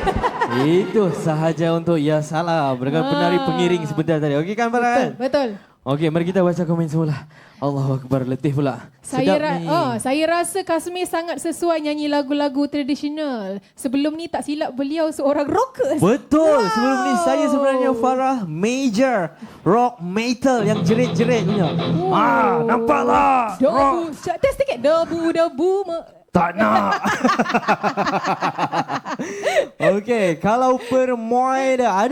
Itu sahaja untuk Ya Salam dengan penari pengiring sebentar tadi. Okey kan Farah? Betul. Okey, mari kita baca komen semula. Allahu Akbar, letih pula. Saya rasa Kasmi sangat sesuai nyanyi lagu-lagu tradisional. Sebelum ni tak silap beliau seorang rocker. Betul. Sebelum ni saya sebenarnya Farah major rock metal yang jerit-jerit punya. Nampaklah. Debu. Test sikit. Debu. Tak nak. Okey, kalau permoy dah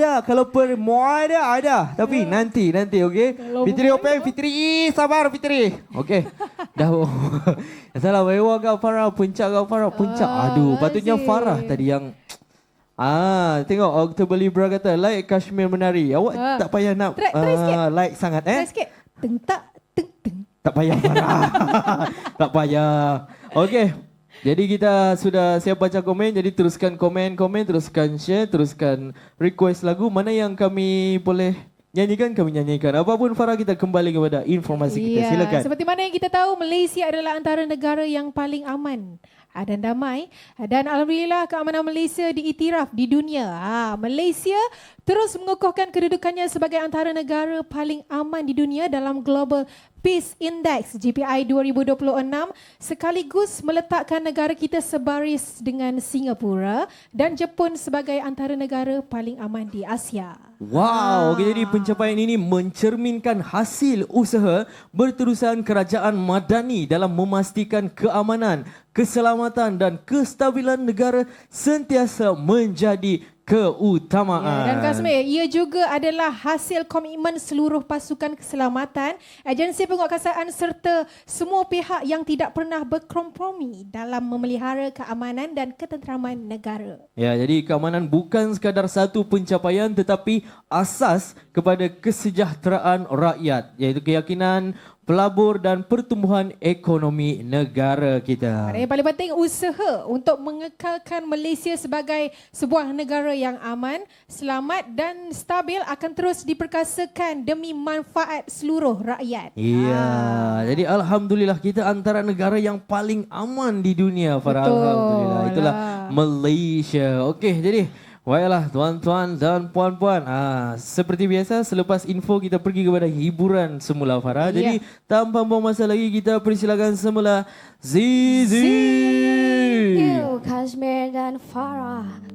ada, tapi nanti okey. Fitri open, Fitri sabar Fitri. Okey. Dah. Salah wewa kau Farah, puncak. Aduh, patutnya Farah tadi yang tengok October Libra kata like Kashmir menari. Awak tak payah nak try sikit. like sangat Try sikit. Teng. Tak payah Farah. Tak payah. Okey. Jadi kita sudah siap baca komen. Jadi teruskan komen, teruskan share, teruskan request lagu. Mana yang kami boleh nyanyikan, kami nyanyikan. Apapun Farah, kita kembali kepada informasi kita. Silakan. Seperti mana yang kita tahu, Malaysia adalah antara negara yang paling aman dan damai. Dan alhamdulillah keamanan Malaysia diiktiraf di dunia. Malaysia terus mengukuhkan kedudukannya sebagai antara negara paling aman di dunia dalam Global Peace Index GPI 2026, sekaligus meletakkan negara kita sebaris dengan Singapura dan Jepun sebagai antara negara paling aman di Asia. Wow, jadi pencapaian ini mencerminkan hasil usaha berterusan kerajaan Madani dalam memastikan keamanan, keselamatan dan kestabilan negara sentiasa menjadi keutamaan. Dan Kasmi, ia juga adalah hasil komitmen seluruh pasukan keselamatan, agensi penguatkuasaan serta semua pihak yang tidak pernah berkompromi dalam memelihara keamanan dan ketenteraman negara. Ya, jadi keamanan bukan sekadar satu pencapaian tetapi asas kepada kesejahteraan rakyat, iaitu keyakinan, pelabur dan pertumbuhan ekonomi negara kita. Yang paling penting, usaha untuk mengekalkan Malaysia sebagai sebuah negara yang aman, selamat dan stabil akan terus diperkasakan demi manfaat seluruh rakyat. Iya, jadi alhamdulillah kita antara negara yang paling aman di dunia, Farah. Alhamdulillah. Itulah Malaysia. Okey, jadi baiklah tuan-tuan dan puan-puan. Seperti biasa, selepas info kita pergi kepada hiburan semula, Farah. Jadi tanpa buang masa lagi, kita persilakan semula Zizi. Kashmir dan Farah.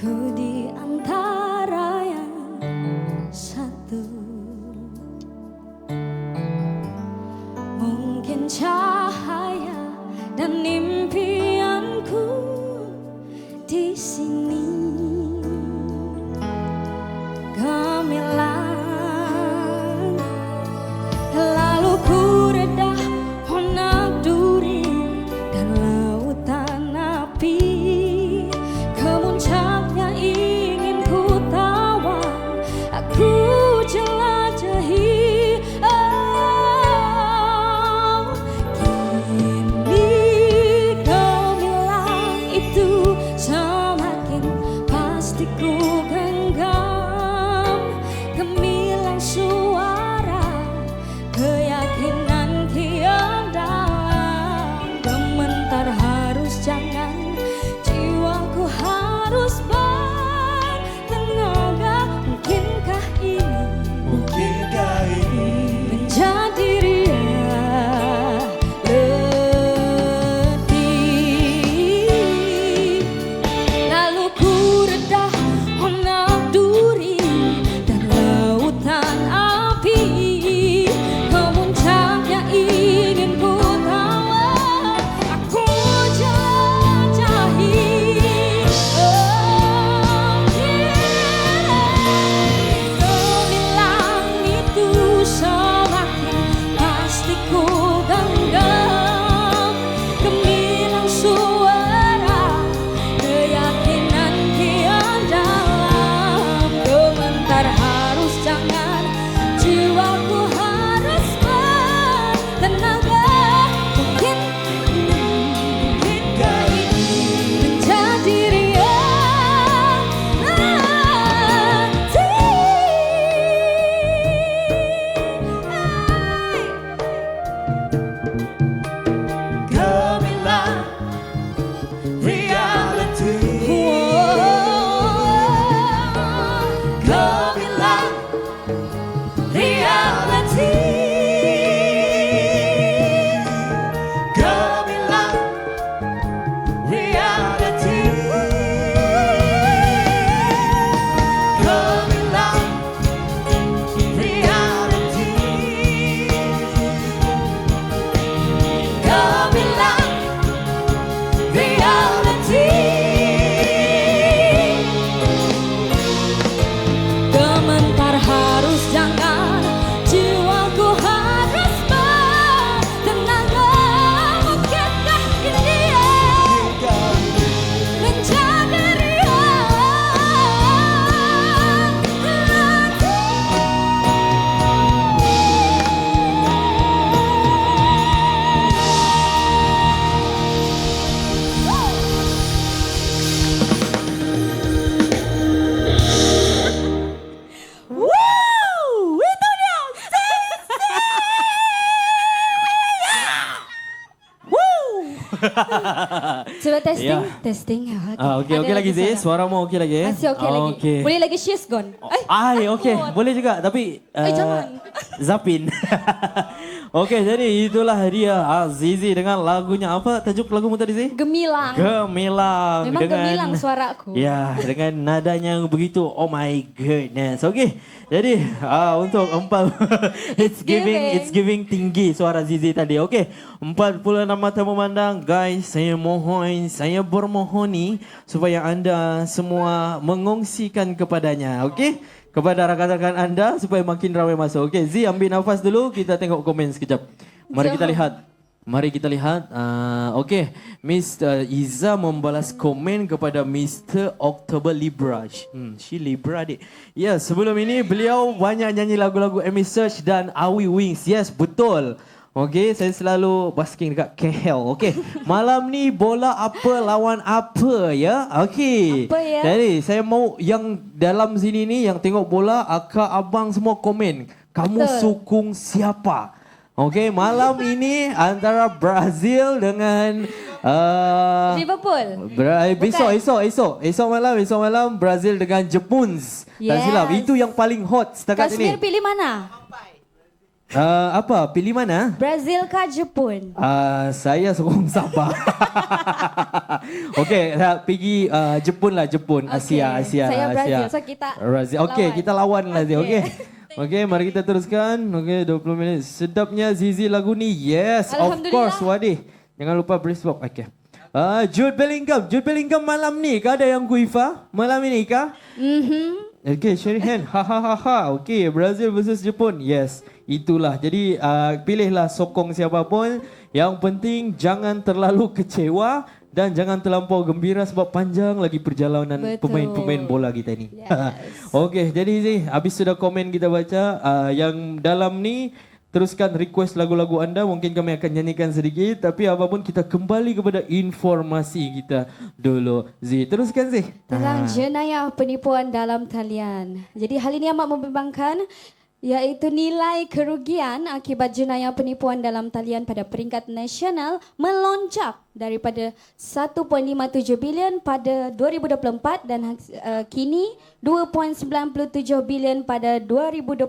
Ku di antara yang satu. pasti ku genggam. Gemilang suara, keyakinan kian dalam. Gementar harus jangan, jiwaku harus bertenaga. Mungkinkah ini Mungkinkah ini menjadi ria letih? Lalu ku redah honap duri dan lautan api. Kemuncaknya ingin ku tawar, aku jelajahi. Gemilang itu semakin pasti ku genggam. Gemilang suara, keyakinan kian dalam. Gementar harus jangan, jiwaku harus bertenaga. Mungkinkah ini menjadi ria gemilang reality. Gemilang reality. Gemilang reality. Gemilang reality. Gemilang reality. Gementar harus jangan, jiwaku harus bertenaga. Mungkinkah ini menjadi ria Wow, itu dia. Coba testing, Ya. testing. Okey, okey lagi Zee. Suara mau okey lagi? Masih okey lagi. Okey. Boleh lagi she's gone. Okey. Boleh juga. Tapi jangan. Zapin. Okey, jadi itulah dia Zizi dengan lagunya apa tajuk lagu tadi Zee? Gemilang. Gemilang. Memang gemilang suaraku. Ya, dengan nadanya yang begitu. Oh my goodness. Okey. Jadi untuk empat it's giving tinggi suara Zizi tadi. Okey. 46 mata memandang. Guys, saya bermohoni supaya anda semua mengongsikan kepadanya. Okey? Kepada rakan-rakan anda supaya makin ramai masuk. Okey, Z ambil nafas dulu, kita tengok komen sekejap. Mari kita lihat. Okey, Mr. Iza membalas komen kepada Mr. October Libra. She Libra dik. Ya, sebelum ini beliau banyak nyanyi lagu-lagu Amy Search dan Awi Wings. Yes, betul. Okey, saya selalu basking dekat KL. Okey, malam ni bola apa lawan apa ya? Okey. Apa ya? Jadi saya mau yang dalam sini ni yang tengok bola, akak abang semua komen. Kamu Betul. sukung siapa? Okey, malam ini antara Brazil dengan Liverpool. Esok malam Brazil dengan Jepun. Tak Yes. silap. Itu yang paling hot setakat ini. Kashmir pilih mana? Apa? Pilih mana? Brazil kah Jepun? Saya sokong Sabah. Okey, pergi Jepun lah, Jepun. Asia. Saya Brazil, so kita Brazil. Okey, lawan. kita lawan lah dia. Okey. Okey. Okey, mari kita teruskan. Okey, 20 minit. Sedapnya Zizi lagu ni. Yes, of Alhamdulillah. course, Wadih. Jangan lupa Brisbane. Okey. Jude Bellingham malam ni kah ada yang kuifa? Malam ini kah? Okay, show your hand. Okay, Brazil versus Jepun. Yes, itulah. Jadi pilihlah sokong siapapun. Yang penting jangan terlalu kecewa dan jangan terlampau gembira sebab panjang lagi perjalanan Betul. pemain-pemain bola kita ni. Yes. Okay, jadi Zee, habis sudah komen kita baca. Yang dalam ni teruskan request lagu-lagu anda. Mungkin kami akan nyanyikan sedikit, tapi apapun kita kembali kepada informasi kita dulu. Z, teruskan Z. Tentang jenayah penipuan dalam talian. Jadi hal ini amat membimbangkan, iaitu nilai kerugian akibat jenayah penipuan dalam talian pada peringkat nasional melonjak daripada 1.57 bilion pada 2024 dan kini 2.97 bilion pada 2025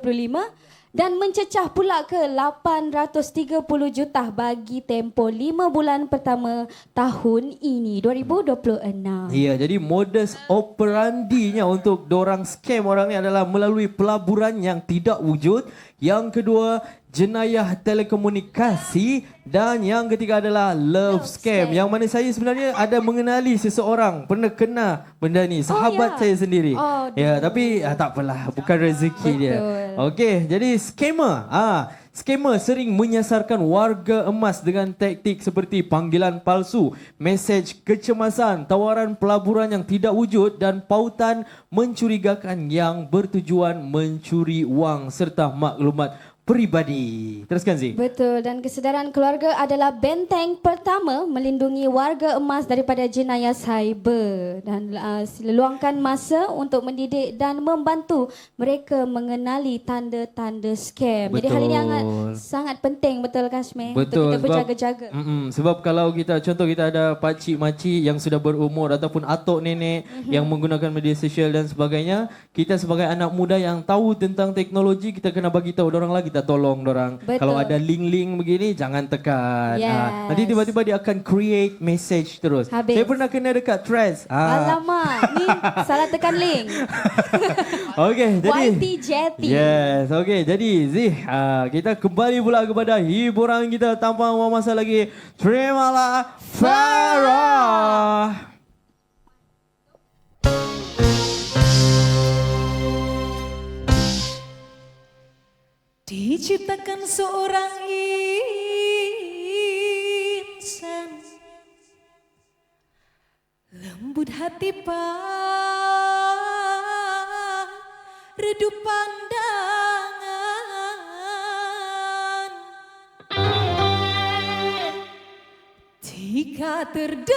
dan mencecah pula ke 830 juta bagi tempoh 5 bulan pertama tahun ini 2026. Ya, jadi modus operandinya untuk dorang scam orang ni adalah melalui pelaburan yang tidak wujud. Yang kedua, jenayah telekomunikasi, dan yang ketiga adalah love scam. Yang mana saya sebenarnya ada mengenali seseorang pernah kena benda ni, sahabat saya sendiri. Ya, tapi tak apalah, bukan rezeki dia. Okey, jadi scammer. Scammer sering menyasarkan warga emas dengan taktik seperti panggilan palsu, mesej kecemasan, tawaran pelaburan yang tidak wujud dan pautan mencurigakan yang bertujuan mencuri wang serta maklumat peribadi. Teruskan Zee. Betul, dan kesedaran keluarga adalah benteng pertama melindungi warga emas daripada jenayah cyber, dan luangkan masa untuk mendidik dan membantu mereka mengenali tanda-tanda scam. Betul. Jadi hal ini sangat penting, betul Kashmir? Betul, untuk kita berjaga-jaga. Sebab kalau kita, contoh kita ada pakcik makcik yang sudah berumur ataupun atuk nenek yang menggunakan media sosial dan sebagainya, kita sebagai anak muda yang tahu tentang teknologi, kita kena bagi tahu orang lagi, kita tolong dorang. Betul. Kalau ada link-link begini, jangan tekan. Yes. Nanti tiba-tiba dia akan create message terus. Habis. Saya pernah kena dekat Threads. Alamak, ni salah tekan link. Okey, jadi YT Jetty. yes, okey. Jadi Zee, kita kembali pula kepada hiburan kita tanpa membuang masa lagi. Terimalah Farah. Diciptakan seorang insan, lembut hati redup pandangan. Jika terdengarkan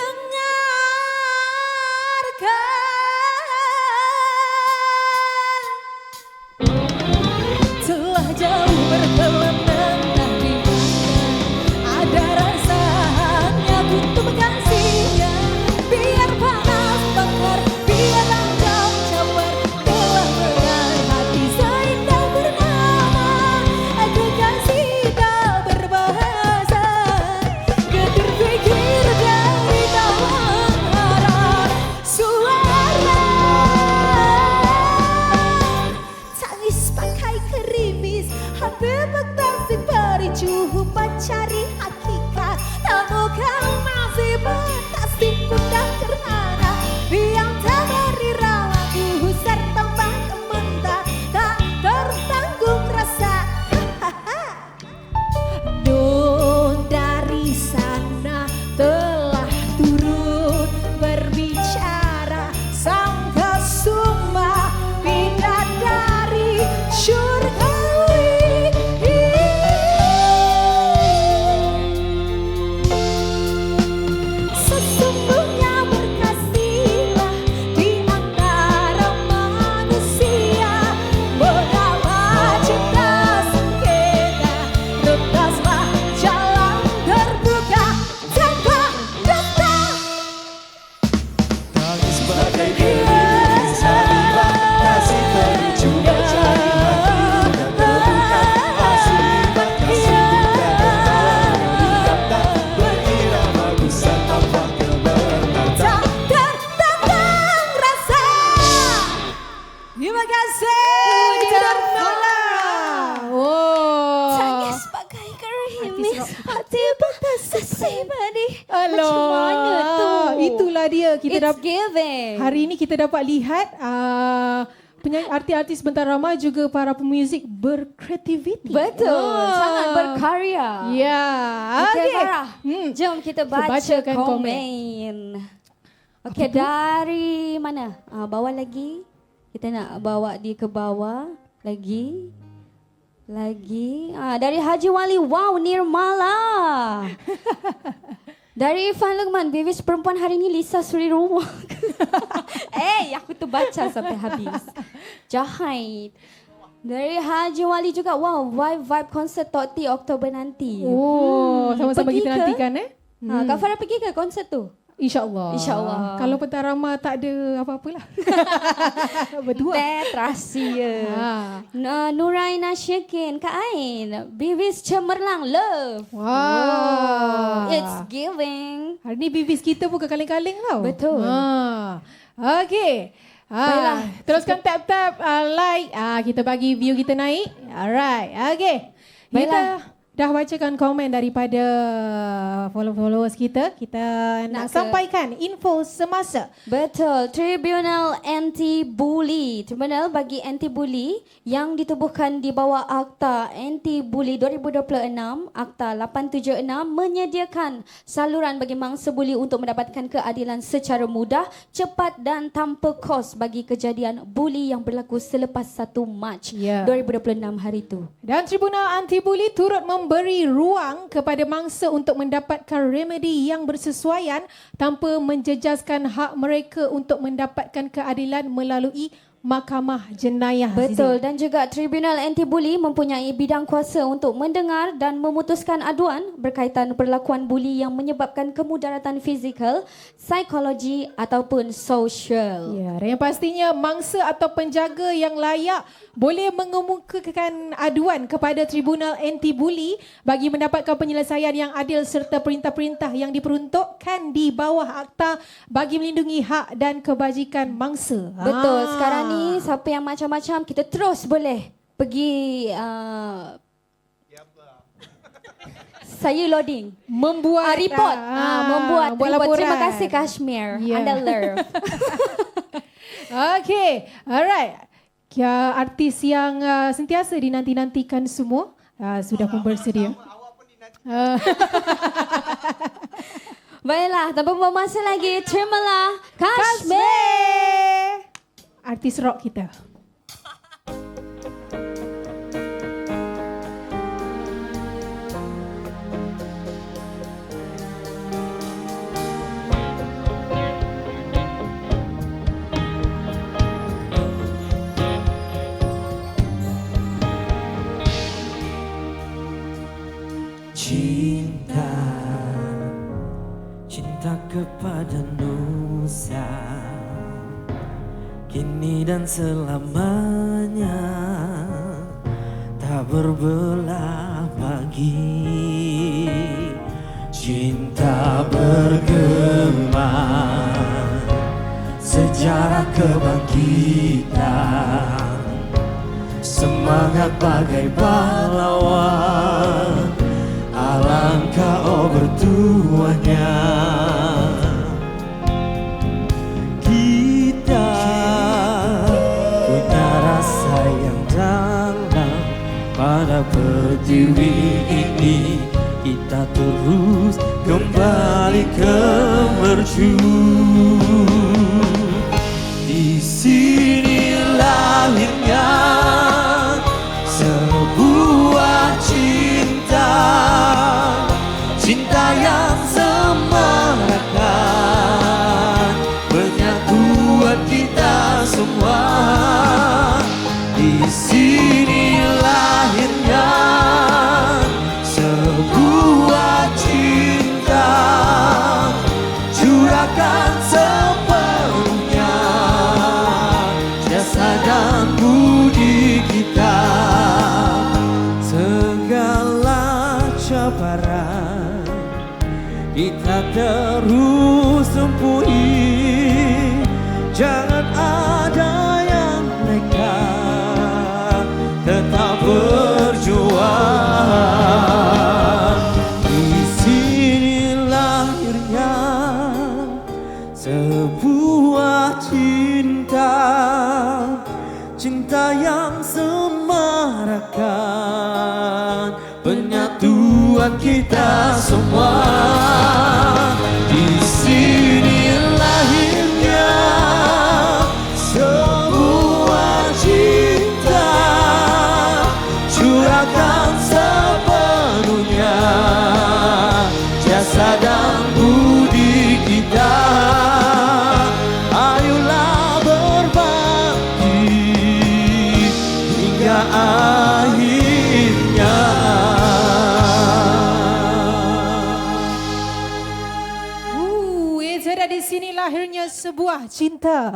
telah jauh berkelana di mana ada rasanya untuk mengasihinya. Biar panas bakar, biar langkah cabar, telah menahan hati seindah bernama kekasih tak berbahasa. Getir pikir dari dalam harap suara tangis pakai gerimis, hati bertasik bericu mencari hakikat. Namun kau masih bertasik pundak kerana yang tak beri rawaku serta kementar tak tertanggung rasa. Don dari sana telah turun berbicara sang kesumba bidadari syurgawi. Sesungguhnya berkasihlah di antara manusia, mengapa cinta sengketa, rentaslah jalan terbuka tanpa dusta. Tangis bagai gerimis, hamba kasih bericu mencari hati dan temukan asli kasih tiada berirama gusar tanpa kebenaran. Tak tertanggung rasa. Terima kasih. Tangis pakai gerimis, hati bertasik badi. Alah, Macam mana tu? itulah dia. Kita It's giving. hari ini kita dapat lihat penyanyi artis-artis Bentara Ramai juga para pemuzik berkreativiti. Betul, sangat berkarya. Ya. Okey, Okey. Farah. Jom kita baca bacakan komen. Okey, dari mana? Bawah lagi. Kita nak bawa dia ke bawah lagi. Lagi dari Haji Wali, wow Nirmala. Dari Irfan Lukman, Vivis perempuan hari ini Lisa Suri Rumah. Aku tu baca sampai habis. Jahit. Dari Haji Wali juga, wow, vibe konsert Tok T Oktober nanti. Oh, sama-sama Pergi kita ke? nantikan Kak Farah pergi ke konsert tu? InsyaAllah. InsyaAllah. Kalau pentarama tak ada apa-apalah. Berdua. Terasi ya. Nuraina Syekin, Kak Ain, Vivis Cemerlang, love. Wow. It's giving. Hari ni bibis kita bukan kaleng-kaleng tau. Betul. Okey. Baiklah. Teruskan tap-tap like. Kita bagi view kita naik. Alright. Okey. Kita Baiklah. dah bacakan komen daripada followers kita. Kita nak sampaikan info semasa. Betul, Tribunal Anti-Bully. Tribunal bagi anti-bully yang ditubuhkan di bawah Akta Anti-Bully 2026, Akta 876 menyediakan saluran bagi mangsa buli untuk mendapatkan keadilan secara mudah, cepat dan tanpa kos bagi kejadian buli yang berlaku selepas 1 Mac 2026 hari itu. Dan Tribunal Anti-Bully turut memberi ruang kepada mangsa untuk mendapatkan remedi yang bersesuaian tanpa menjejaskan hak mereka untuk mendapatkan keadilan melalui Mahkamah Jenayah. Betul, dan juga Tribunal Anti-Bully mempunyai bidang kuasa untuk mendengar dan memutuskan aduan berkaitan perlakuan buli yang menyebabkan kemudaratan fizikal, psikologi ataupun sosial. Ya, dan yang pastinya mangsa atau penjaga yang layak boleh mengemukakan aduan kepada Tribunal Anti-Bully bagi mendapatkan penyelesaian yang adil serta perintah-perintah yang diperuntukkan di bawah akta bagi melindungi hak dan kebajikan mangsa. Betul, sekarang ni siapa yang macam-macam kita terus boleh pergi saya loading membuat report, membuat buat report. laporan. Terima kasih Kashmir, anda love. Okay, alright. Artis yang sentiasa dinanti-nantikan semua sudah pun bersedia. Baiklah, tanpa membuang masa lagi, terimalah Kashmir. Artis rock kita. Cinta, cinta kepada Nusa, kini dan selamanya tak berbelah bagi. Cinta bergema, sejarah kebangkitan, semangat bagai pahlawan. Alangkah bertuahnya kita punya rasa yang dalam pada pertiwi ini. Kita terus kembali ke mercu. Di sini lahirnya sebuah cinta, cinta yang semerakan penyatuan kita semua. Di sini lahirnya sebuah cinta, curahkan sepenuhnya jasa dan budi kita. Segala cabaran kita terus tempuhi, jangan ada yang leka, tetap berjuang. Di sini lahirnya sebuah cinta, cinta yang semerakan penyatuan kita semua. Di sini lahirnya sebuah cinta, curahkan akhirnya sebuah cinta.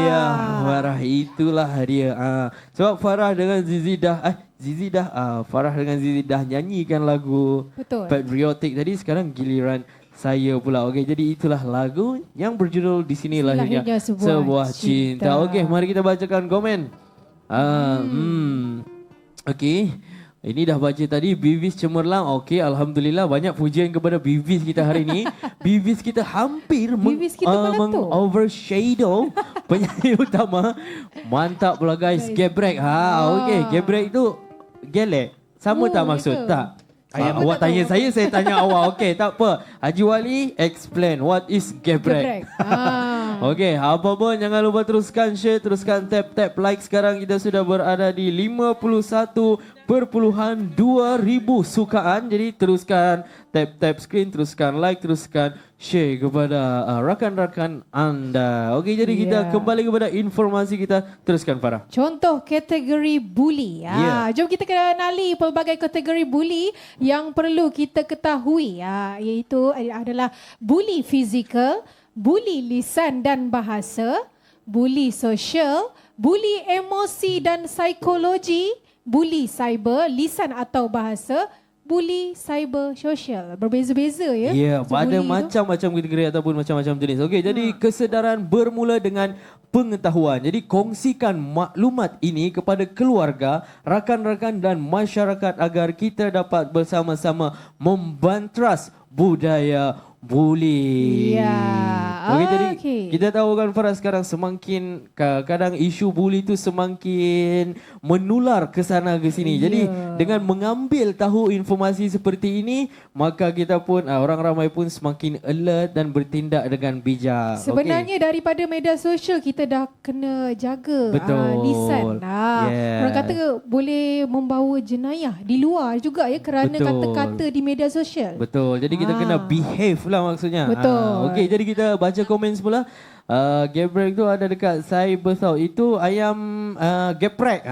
Iya, Farah itulah dia. Sebab Farah dengan Zizi dah Farah dengan Zizi dah nyanyikan lagu Betul. patriotik tadi, sekarang giliran saya pula. Okey, jadi itulah lagu yang berjudul Di Sini Lahirnya Sebuah Cinta. Okey, mari kita bacakan komen. Okey. Ini dah baca tadi, Bivis Cemerlang. Okey, alhamdulillah banyak pujian kepada Bivis kita hari ini. Bivis kita hampir Bivis kita mana tu? overshadow penyanyi utama. Mantap pula guys, gebrek. Okey, gebrek itu gelek. Sama tak maksud? Itu. Tak. Awak tanya saya tanya awak. Okey, tak apa. Haji Wali, explain what is gebrek. Okey, apa pun jangan lupa teruskan share, teruskan tap like. Sekarang kita sudah berada di 51.2 ribu sukaan. Jadi teruskan tap screen, teruskan like, teruskan share kepada rakan-rakan anda. Okey, jadi kita kembali kepada informasi kita. Teruskan Farah. Contoh kategori bully. Jom kita kenali pelbagai kategori bully yang perlu kita ketahui. Iaitu adalah bully fizikal, bully lisan dan bahasa, bully sosial, bully emosi dan psikologi, bully cyber, lisan atau bahasa, bully cyber sosial. Berbeza-beza ya. Ya, ada bully macam-macam kategori ataupun macam-macam jenis. Okey, jadi kesedaran bermula dengan pengetahuan. Jadi kongsikan maklumat ini kepada keluarga, rakan-rakan dan masyarakat agar kita dapat bersama-sama membantras budaya bully. Ya. Okey, jadi Okey. kita tahu kan Farah, sekarang semakin kadang isu bully tu semakin menular ke sana ke sini. Jadi dengan mengambil tahu informasi seperti ini, maka kita pun orang ramai pun semakin alert dan bertindak dengan bijak. Sebenarnya daripada media sosial kita dah kena jaga Betul. lisan. Yes. Orang kata boleh membawa jenayah di luar juga ya kerana Betul. kata-kata di media sosial. Betul. Jadi kita kena behave lah maksudnya. Betul. Okey, jadi kita baca komen semula. Gebrek tu ada dekat cyber tau. Itu ayam geprek.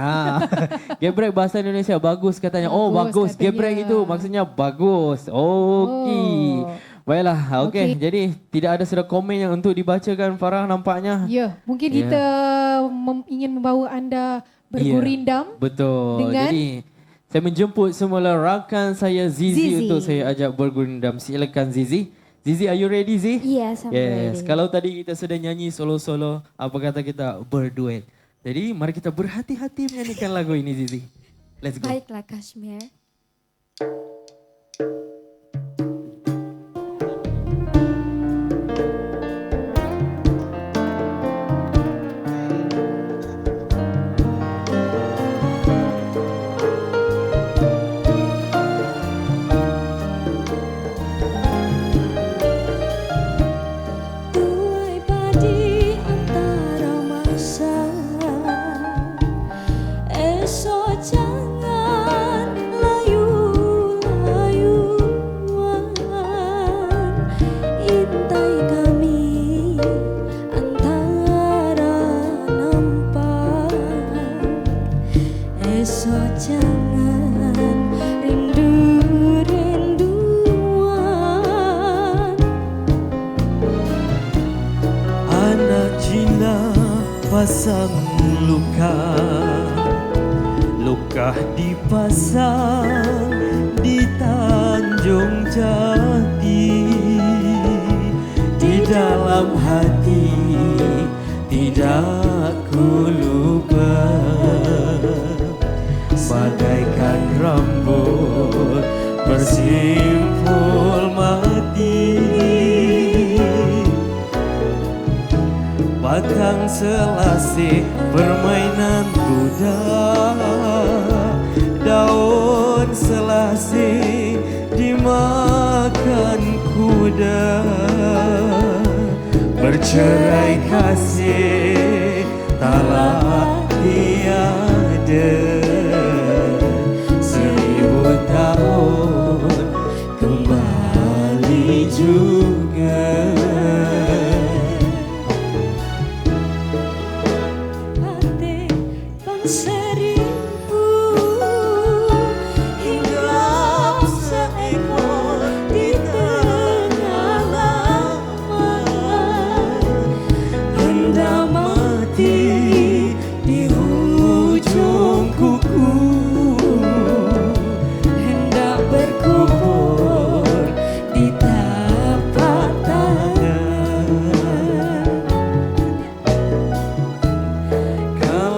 Geprek bahasa Indonesia bagus katanya. Bagus. Katanya. Geprek itu maksudnya bagus. Okey. Baiklah. Okey. Jadi tidak ada sudah komen yang untuk dibacakan Farah nampaknya. Ya, mungkin kita ingin membawa anda bergurindam. Betul. Dengan Jadi saya menjemput semula rakan saya Zizi Zizi. untuk saya ajak bergurindam. Silakan Zizi. Zizi, are you ready Zizi? Yes, I'm Yes. ready. Kalau tadi kita sudah nyanyi solo-solo, apa kata kita berduet. Jadi mari kita berhati-hati menyanyikan lagu ini Zizi. Let's go. Baiklah Kashmir. Tuai padi antara masa, esok jangan layu-layuan. Intai kami antara nampak, esok jangan rindu-rinduan. Anak Cina pasang luka, luka dipasang di Tanjung Jati. Di dalam hati tidak ku lupa, bagaikan rambut bersimpul mati. Batang selasih permainan kuda, daun selasih dimakan kuda. Bercerai kasih taklah tiada, 1000 tahun kembali juga. Hati bangsa rindu hinggap seekor di tengah laman.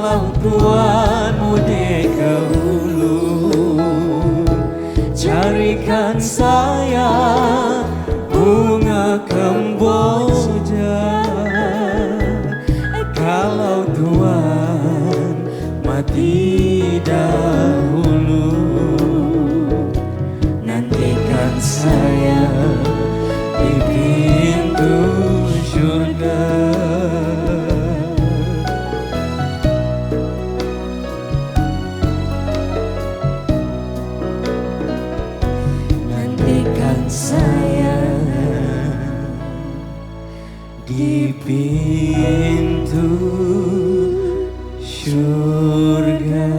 Kalau Tuhan mudik ke hulu, carikan saya bunga kemboja. Kalau Tuhan mati dahulu, nantikan saya di pintu syurga. Nantikan saya di pintu syurga.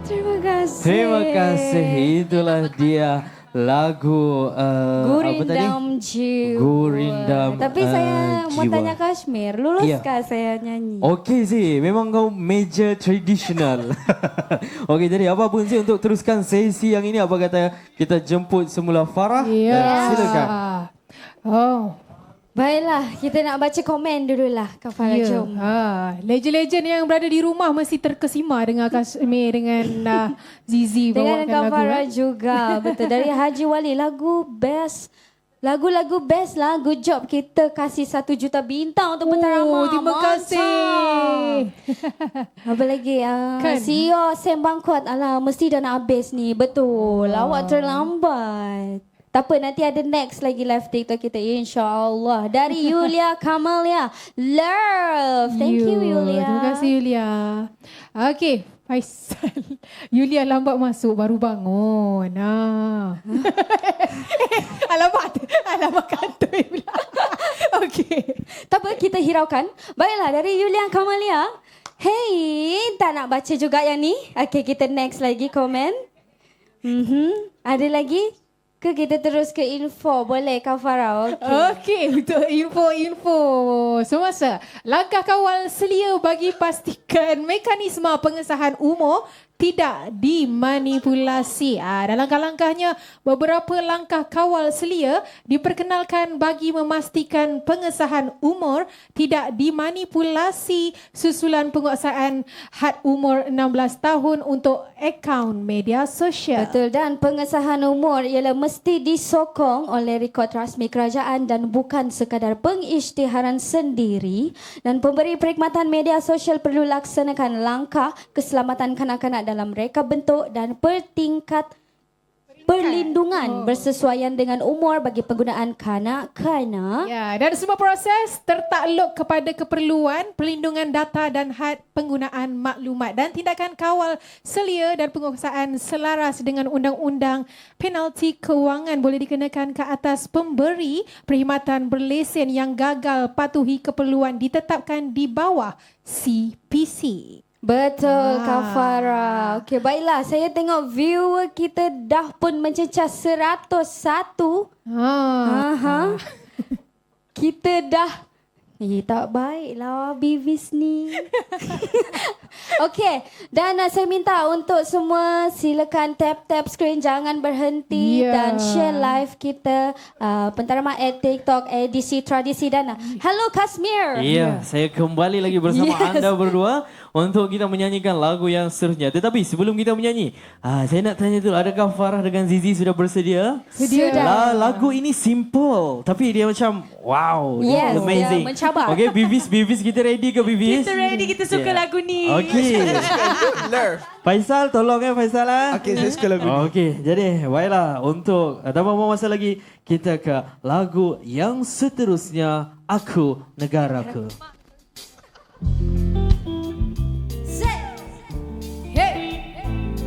Terima kasih. Terima kasih. Itulah dia lagu apa tadi? Gurindam Jiwa. Gurindam, Tapi saya mau Jiwa. tanya Kashmir, luluskah saya nyanyi? Okey Zee, memang kau major traditional. Okey, jadi apa pun Zee untuk teruskan sesi yang ini, apa kata kita jemput semula Farah? Ya. Dan silakan. Oh. Baiklah, kita nak baca komen dululah Kak Farah, Ya. jom. Legend-legend yang berada di rumah mesti terkesima dengan Kashmir, dengan Zizi Dengan bawakan Kak lagu. Farah juga. Betul, dari Haji Wali, lagu best. Lagu-lagu best lah. Good job, kita kasih 1 juta bintang untuk Bentara Oh, Mak. terima Mantap. kasih. Apa lagi? Kan? CEO Sembang Kuat. Alah, mesti dah nak habis ni. Betul. Awak terlambat. Tak apa, nanti ada next lagi live TikTok kita, insyaAllah. Dari Yulia Kamalia. Love. Thank you, Yulia. Terima kasih Yulia. Okey, Faisal. Yulia lambat masuk, baru bangun. Alamak kantoi pula. Okey. Tak apa, kita hiraukan. Baiklah, dari Yulia Kamalia. Hey, tak nak baca juga yang ni? Okay, kita next lagi komen. Ada lagi? Ke kita terus ke info? Boleh, Kak Farah? Okay. Okey, untuk info-info semasa. Langkah kawal selia bagi pastikan mekanisme pengesahan umur tidak dimanipulasi. Dalam langkah-langkahnya, beberapa langkah kawal selia diperkenalkan bagi memastikan pengesahan umur tidak dimanipulasi susulan penguasaan had umur 16 tahun untuk akaun media sosial. Betul, dan pengesahan umur ialah mesti disokong oleh rekod rasmi kerajaan dan bukan sekadar pengisytiharan sendiri, dan pemberi perkhidmatan media sosial perlu laksanakan langkah keselamatan kanak-kanak dalam reka bentuk dan pertingkat perlindungan bersesuaian dengan umur bagi penggunaan kanak-kanak. Ya, dan semua proses tertakluk kepada keperluan perlindungan data dan had penggunaan maklumat, dan tindakan kawal selia dan penguasaan selaras dengan undang-undang penalti kewangan boleh dikenakan ke atas pemberi perkhidmatan berlesen yang gagal patuhi keperluan ditetapkan di bawah CPC. Betul, Kak Farah. Okey, baiklah. Saya tengok viewer kita dah pun mencecah 101. Kita dah... tak baiklah Bivis ni. Okey, dan saya minta untuk semua silakan tap screen, jangan berhenti dan share live kita Bentara Mak at TikTok edisi tradisi Dana. Hello Kashmir. Ya, saya kembali lagi bersama anda berdua untuk kita menyanyikan lagu yang seterusnya. Tetapi sebelum kita menyanyi, saya nak tanya dulu, adakah Farah dengan Zizi sudah bersedia? Sudah. Lagu ini simple, tapi dia macam wow, Yes, amazing. dia mencabar. Okay, Bivis kita ready ke Bivis? Kita ready, kita suka lagu ni. Okay. Faisal, tolong Faisal Okey, saya suka lagu ni. Okey, jadi baiklah, untuk tanpa membuang masa lagi, kita ke lagu yang seterusnya, Aku Negaraku.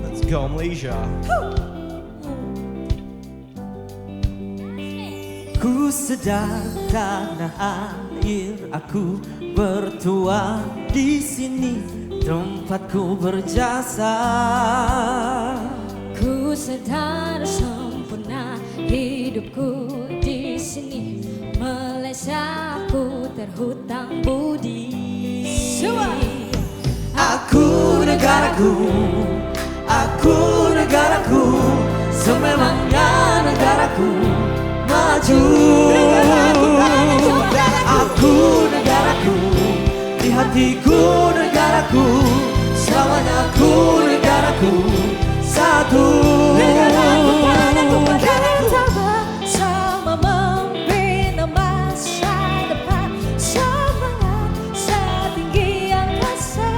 Let's go Malaysia. Ku sedar tanah air aku bertua di sini, tempatku berjasa. Ku sedar sempurna hidupku di sini, Malaysia ku terhutang budi. negaraku, aku negaraku, sememangnya negaraku maju. Aku negaraku, di hatiku negaraku, selamanya aku negaraku satu. Kita bersama membina masa depan, semangat setinggi angkasa.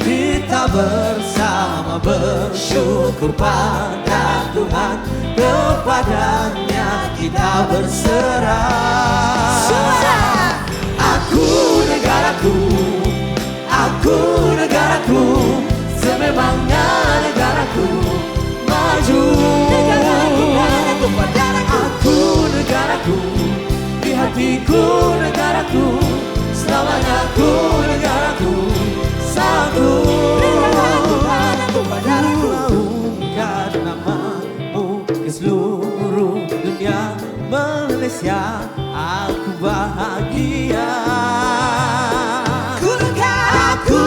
Kita bersama bersyukur pada Tuhan, kepadanya kita berserah. Aku negaraku, aku negaraku, sememangnya negaraku maju. Aku negaraku, di hatiku negaraku, selamanya aku negaraku satu. Ungkap namamu ke seluruh dunia, Malaysia aku bahagia. Aku negaraku,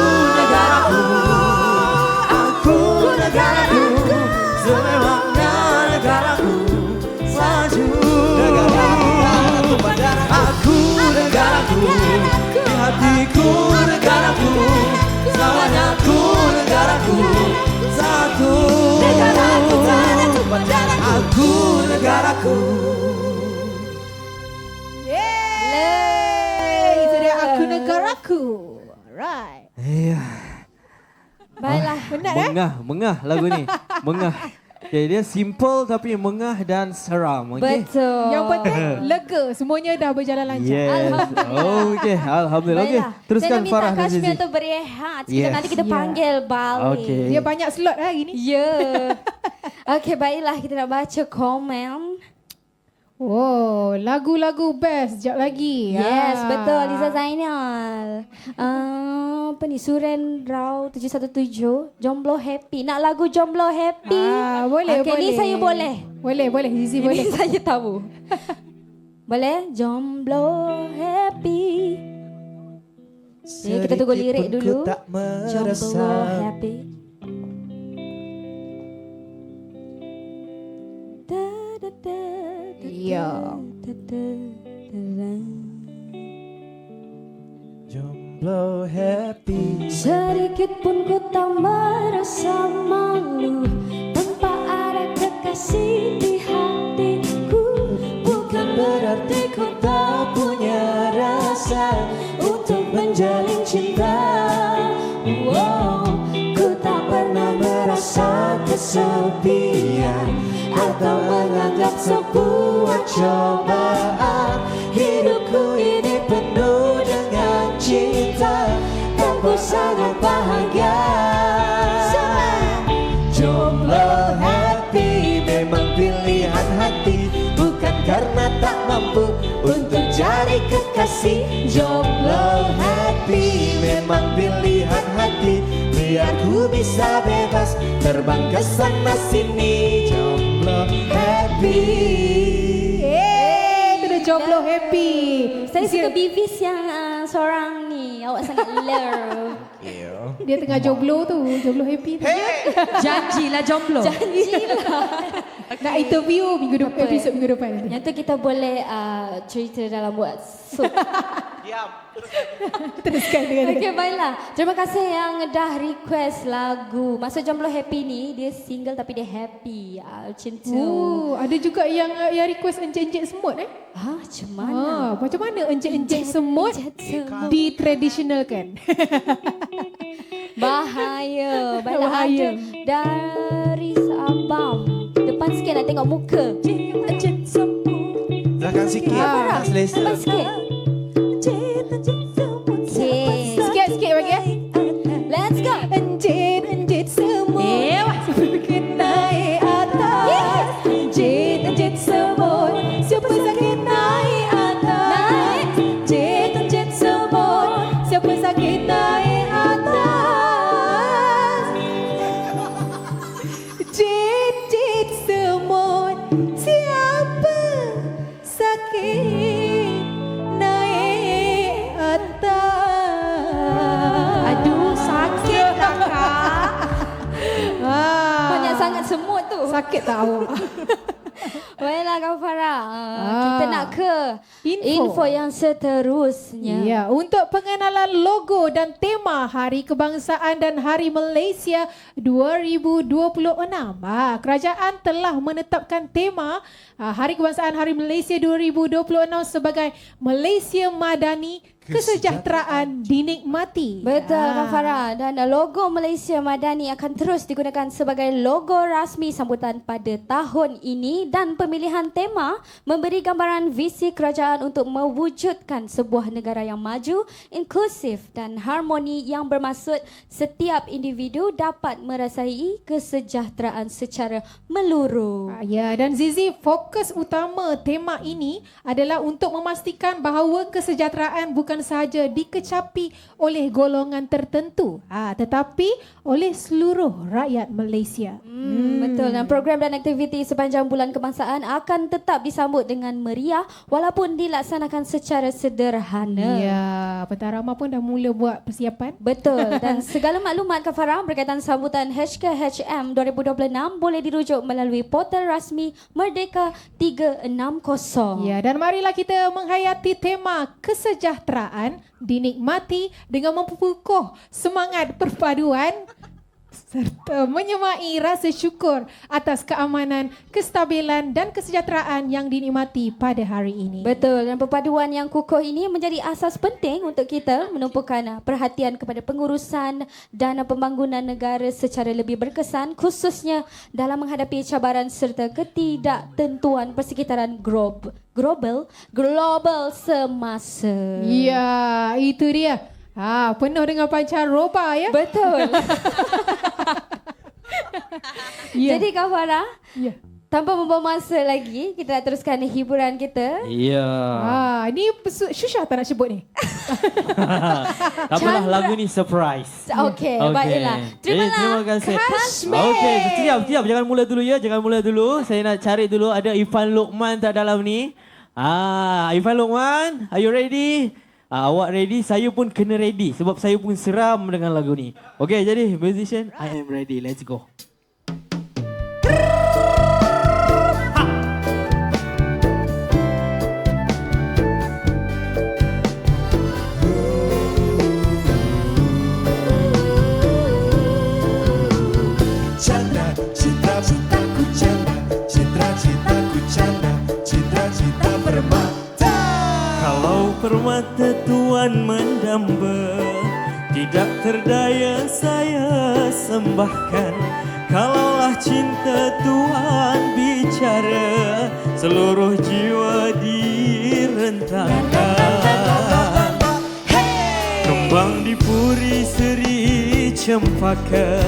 aku negaraku, sememangnya negaraku maju. Aku negaraku, di hatiku negaraku, selamanya aku negaraku satu. Aku negaraku. Yeay, itu dia Aku Negaraku. Alright. Iya. Baiklah. Penat Mengah lagu ni. Mengah. Okay, dia simple tapi mengah dan seram. Okay? Betul. Yang penting lega, semuanya dah berjalan lancar. Yes. Okay, alhamdulillah. Okay, Baiklah. teruskan Saya Farah nak dan minta Kashmir Zizi. untuk berehat. Sekejap Yes. nanti kita Ya. panggil balik. Okay. Dia banyak slot hari ni. Ya. Okey, baiklah. Kita nak baca komen. Oh, lagu-lagu best sekejap lagi. Yes, betul. Liza Zainal. Apa ni? Suren Rao 717. Jomblo Happy. Nak lagu Jomblo Happy? Boleh, Okey, boleh. ni saya boleh. Boleh, Zizi boleh. Ini saya tahu. Boleh? Jomblo Happy. Ya, kita tunggu lirik dulu. Jomblo Happy. Ya. Jomblo happy. Sedikit pun ku tak merasa malu tanpa ada kekasih di hatiku. Bukan berarti ku tak punya rasa untuk menjalin cinta. Wow, ku tak pernah merasa kesepian atau menganggap sebuah cobaan. Hidupku ini penuh dengan cinta dan ku sangat bahagia. Jomblo happy memang pilihan hati, bukan karena tak mampu untuk cari kekasih. Jomblo happy memang pilihan hati, biar ku bisa bebas terbang ke sana sini. Jomblo happy. Itu dia Jomblo Happy. Saya suka Bivis yang seorang ni. Awak sangat love. Dia tengah jomblo tu, Jomblo Happy tu. Janjilah jomblo. Janjilah. Nak interview episod minggu depan nanti. Yang tu kita boleh cerita dalam buat sup. Teruskan dengan dia. Okey, baiklah. Terima kasih yang dah request lagu. Maksud Jomblo Happy ni, dia single tapi dia happy. Macam tu. Ada juga yang request encik-encik semut Macam mana? Macam mana encik-encik semut semut. ditradisionalkan? Bahaya. Baiklah, Bahaya. ada dari Sabang. Depan sikit nak tengok muka. Encik semut. Belakang sikit, tak selesa. Depan sikit. Okey. Sikit-sikit bagi ya. Let's go. Encik-encik semut semakin naik atas. Encik-encik semut siapa sakit naik atas. Encik-encik semut siapa sakit naik atas. Encik-encik semut siapa sakit naik Sakit tak awak? Baiklah Kak Farah, kita nak ke info yang seterusnya. Ya, untuk pengenalan logo dan tema Hari Kebangsaan dan Hari Malaysia 2026. Kerajaan telah menetapkan tema Hari Kebangsaan Hari Malaysia 2026 sebagai Malaysia Madani, kesejahteraan dinikmati. Betul Kak Farah, dan logo Malaysia Madani akan terus digunakan sebagai logo rasmi sambutan pada tahun ini, dan pemilihan tema memberi gambaran visi kerajaan untuk mewujudkan sebuah negara yang maju, inklusif dan harmoni yang bermaksud setiap individu dapat merasai kesejahteraan secara meluruh. Ya, dan Zizi, fokus utama tema ini adalah untuk memastikan bahawa kesejahteraan bukan sahaja dikecapi oleh golongan tertentu, tetapi oleh seluruh rakyat Malaysia. Betul, dan program dan aktiviti sepanjang bulan kebangsaan akan tetap disambut dengan meriah walaupun dilaksanakan secara sederhana. Ya, Pentarama pun dah mula buat persiapan. Betul, dan segala maklumat Kak Farah berkaitan sambutan HKHM 2026 boleh dirujuk melalui portal rasmi Merdeka 360. Ya, dan marilah kita menghayati tema kesejahteraan dinikmati dengan memupuk semangat perpaduan serta menyemai rasa syukur atas keamanan, kestabilan dan kesejahteraan yang dinikmati pada hari ini. Betul, dan perpaduan yang kukuh ini menjadi asas penting untuk kita menumpukan perhatian kepada pengurusan dan pembangunan negara secara lebih berkesan, khususnya dalam menghadapi cabaran serta ketidaktentuan persekitaran global semasa. Ya, itu dia. Penuh dengan pancaroba ya. Betul. Ya. Jadi Kak Farah, Ya. tanpa membuang masa lagi, kita nak teruskan hiburan kita. Ya. Ni Syusha tak nak sebut ni. Tak apalah, lagu ni surprise. Okey, baiklah. Terima kasih. Kashmir. Okey, siap. Jangan mula dulu ya. Jangan mula dulu. Saya nak cari dulu ada Ifan Lokman tak dalam ni. Ifan Lokman, are you ready? Awak ready, saya pun kena ready sebab saya pun seram dengan lagu ni. Okey, jadi musician, I am ready. Let's go. Canda, cita-citaku canda, cita-citaku canda, cita-cita permata. Kalau permata Tuhan mendamba, tidak terdaya saya sembahkan. Kalaulah cinta Tuhan bicara, seluruh jiwa direntangkan. Kembang dipuri seri cempaka,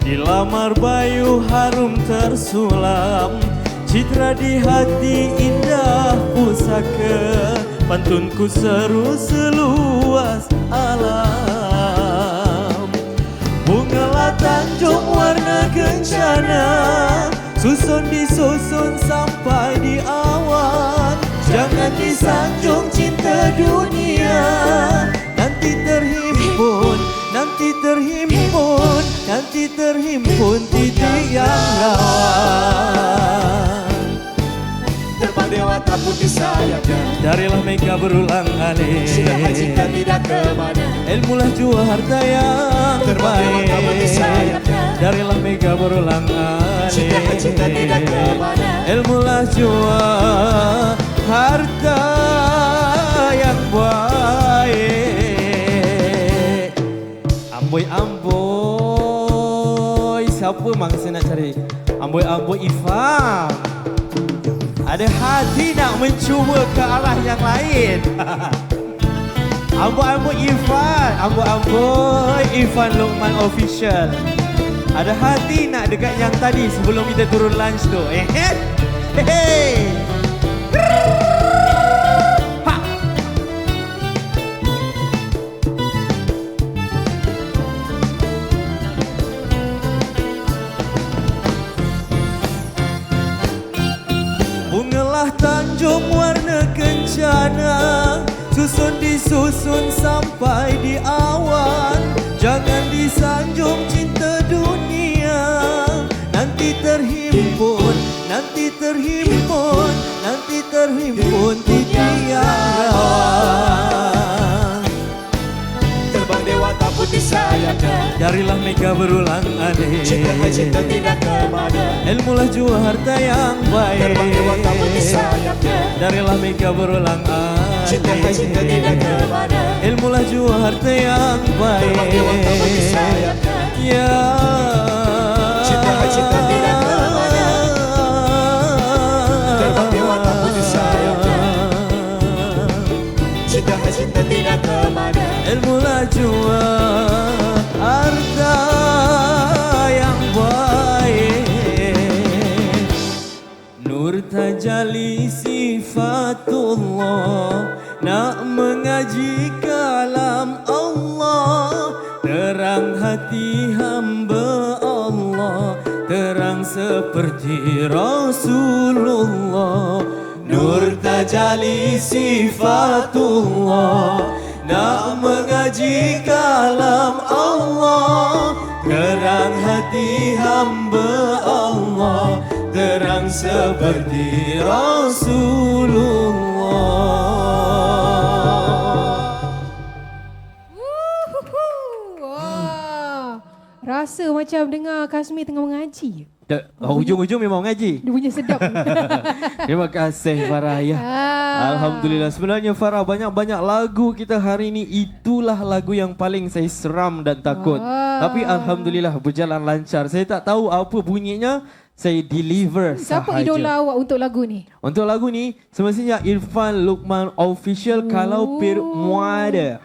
dilamar bayu harum tersulam. Citra di hati indah pusaka, pantunku seru seluas alam. Bunga Tanjung warna kencana, susun disusun sampai di awan. Jangan disanjung cinta dunia, nanti terhimpun, nanti terhimpun titik yang rawan. Terbang dewata putih sayapnya, darilah mega berulang alik. Sudah cinta tidak kemana, ilmulah jua harta yang terbaik. Darilah mega berulang alik. Sudah cinta tidak kemana, ilmulah jua harta yang baik. Amboi, siapa mangsa nak cari? Amboi Ifam. Ada hati nak mencuba ke arah yang lain. Amboi Ifan, amboi Ifan Lokman Official. Ada hati nak dekat yang tadi sebelum kita turun lunch tu. Hey. Bungalah Tanjung warna kencana, susun disusun sampai di awan. Jangan disanjung cinta dunia, nanti terhimpun terhimpun, nanti terhimpun di tiang rawan. Terbang dewata putih sayapnya, Darilah mega berulang alik, cinta tidak kemana. ilmulah jua harta yang baik. Terbang dewata putih sayapnya, Darilah mega berulang alik, cinta tidak kemana. ilmulah jua harta yang baik. Terbang dewata putih sayapnya, Ya cinta tidak kemana. Terbang dewata putih sayapnya, cinta tidak kemana. ilmulah jua harta yang baik. Nur tajalli sifatullah, nak mengaji kalam Allah. Terang hati hamba Allah, terang seperti Rasulullah. Nur tajalli sifatullah, nak mengaji kalam Allah. Terang hati hamba Allah, terang seperti Rasulullah. Wah, rasa macam dengar Kasmi tengah mengaji. Hujung-hujung memang mengaji. Dia punya sedap. Terima kasih Farah ya. Alhamdulillah. Sebenarnya Farah, banyak-banyak lagu kita hari ini, itulah lagu yang paling saya seram dan takut. Tapi Alhamdulillah berjalan lancar. Saya tak tahu apa bunyinya, saya deliver Siapa sahaja. idola awak untuk lagu ni? Untuk lagu ni semestinya Irfan Luqman Official Kalau Pir Muada.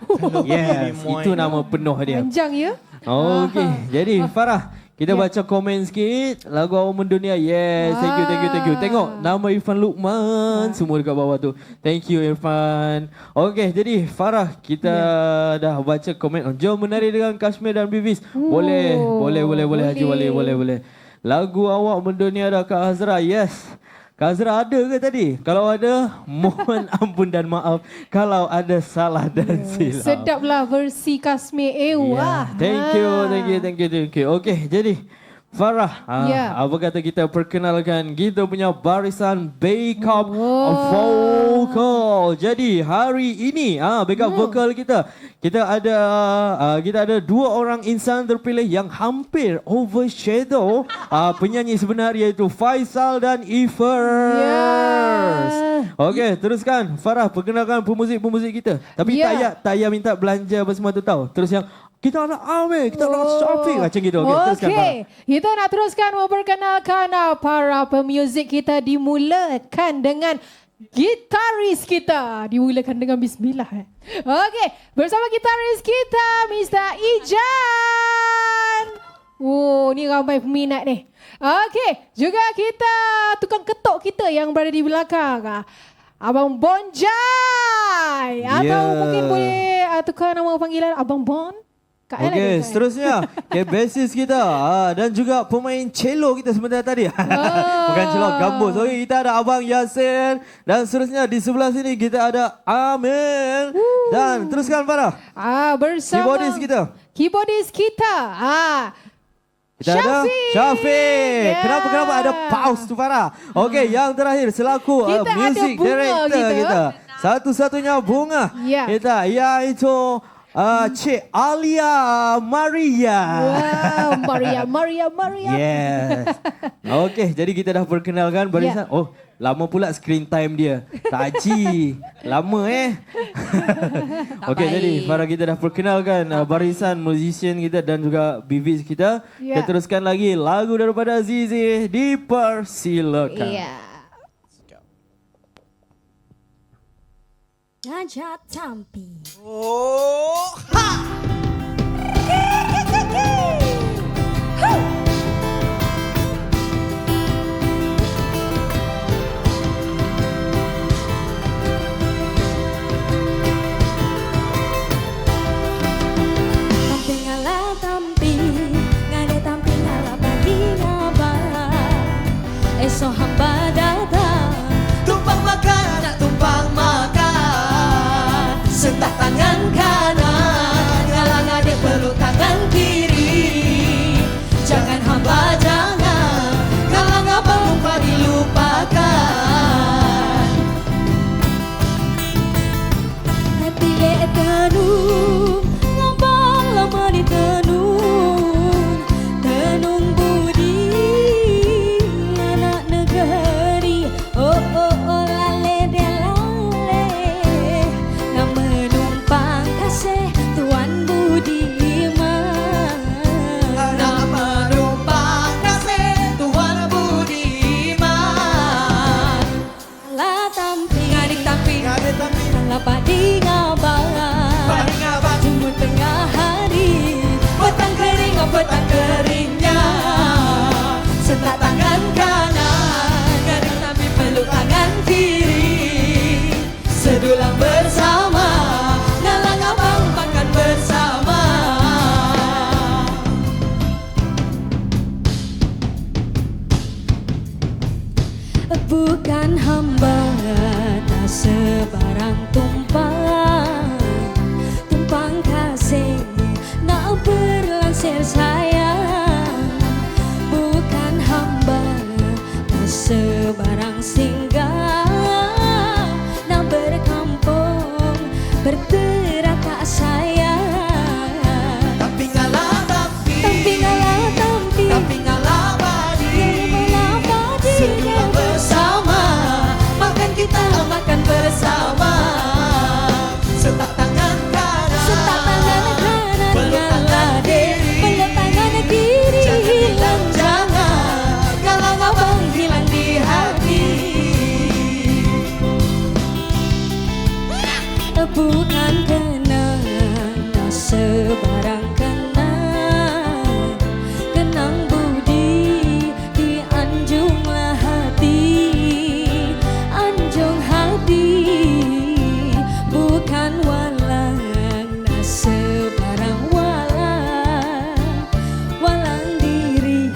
Yes, itu nama penuh dia. Panjang ya? Okey, jadi Farah, kita baca komen sikit. Lagu awak mendunia. Yes, thank you. Tengok nama Irfan Luqman semua dekat bawah tu. Thank you Irfan. Okey, jadi Farah, kita dah baca komen. Jom menari dengan Kashmir dan Bivis. Boleh Haji Wali, boleh. Lagu awak mendunia dah Kak Hazra. Yes. Kak Azra ada ke tadi? Kalau ada, mohon ampun dan maaf kalau ada salah dan silap. Sedaplah versi Kasmi Ewa. Thank you. Okay, jadi Farah, apa kata kita perkenalkan kita punya barisan backup vocal. Jadi hari ini backup vocal kita ada dua orang insan terpilih yang hampir overshadow penyanyi sebenar, iaitu Faisal dan Ifers. Okey, teruskan Farah, perkenalkan pemuzik-pemuzik kita. Tapi tak payah minta belanja apa semua tu tahu. Terus yang kita nak Amir, kita nak shopping macam gitu. Okey, teruskan Farah. Kita nak teruskan memperkenalkan para pemuzik kita, dimulakan dengan gitaris kita. Dimulakan dengan bismillah. Okey, bersama gitaris kita Mr. Ijan. Oh, ni ramai peminat ni. Okey, juga kita tukang ketuk kita yang berada di belakang. Abang Bonjai. Atau mungkin boleh tukar nama panggilan Abang Bon. Okey, seterusnya bassist kita dan juga pemain cello kita sebentar tadi. Bukan cello, gambus. Okey, kita ada Abang Yasin dan seterusnya di sebelah sini kita ada Amir. Dan teruskan Farah. Bersama keyboardist kita. Kita ada Syafiq. Kenapa ada pause tu Farah? Okey, yang terakhir selaku music director kita. Satu-satunya bunga kita, iaitu Cik Alia Maria. Wow, Maria. Yes. Okey, jadi kita dah perkenalkan barisan. Oh, lama pula screen time dia. Taji. Lama Okey, jadi Farah, kita dah perkenalkan barisan musician kita dan juga Bivis kita. Kita teruskan lagi lagu daripada Zizi. Dipersilakan. Ngajak tampi. Tampi ngala tampi, ngade tampi ngala pagi ngabah. Esok hamba datang, tumpang makan, nak tumpang makan. sentak tangan kanan. usir sayang, bukan hamba sebarang singgah, nak berkampung berterah tak sayang. Tapi ngalah tapi Tapi ngalah padi mengapa Semua bersama Makan kita makan bersama Setak tangan kanan setak tangan kanan Peluk tangan kiri peluk tangan kiri, Jangan hilang bilang jangan Galang abang hilang di hati bukan kenangan sebarang kenang, kenang budi di anjunglah hati, anjung hati, bukan walang sebarang walang, walang diri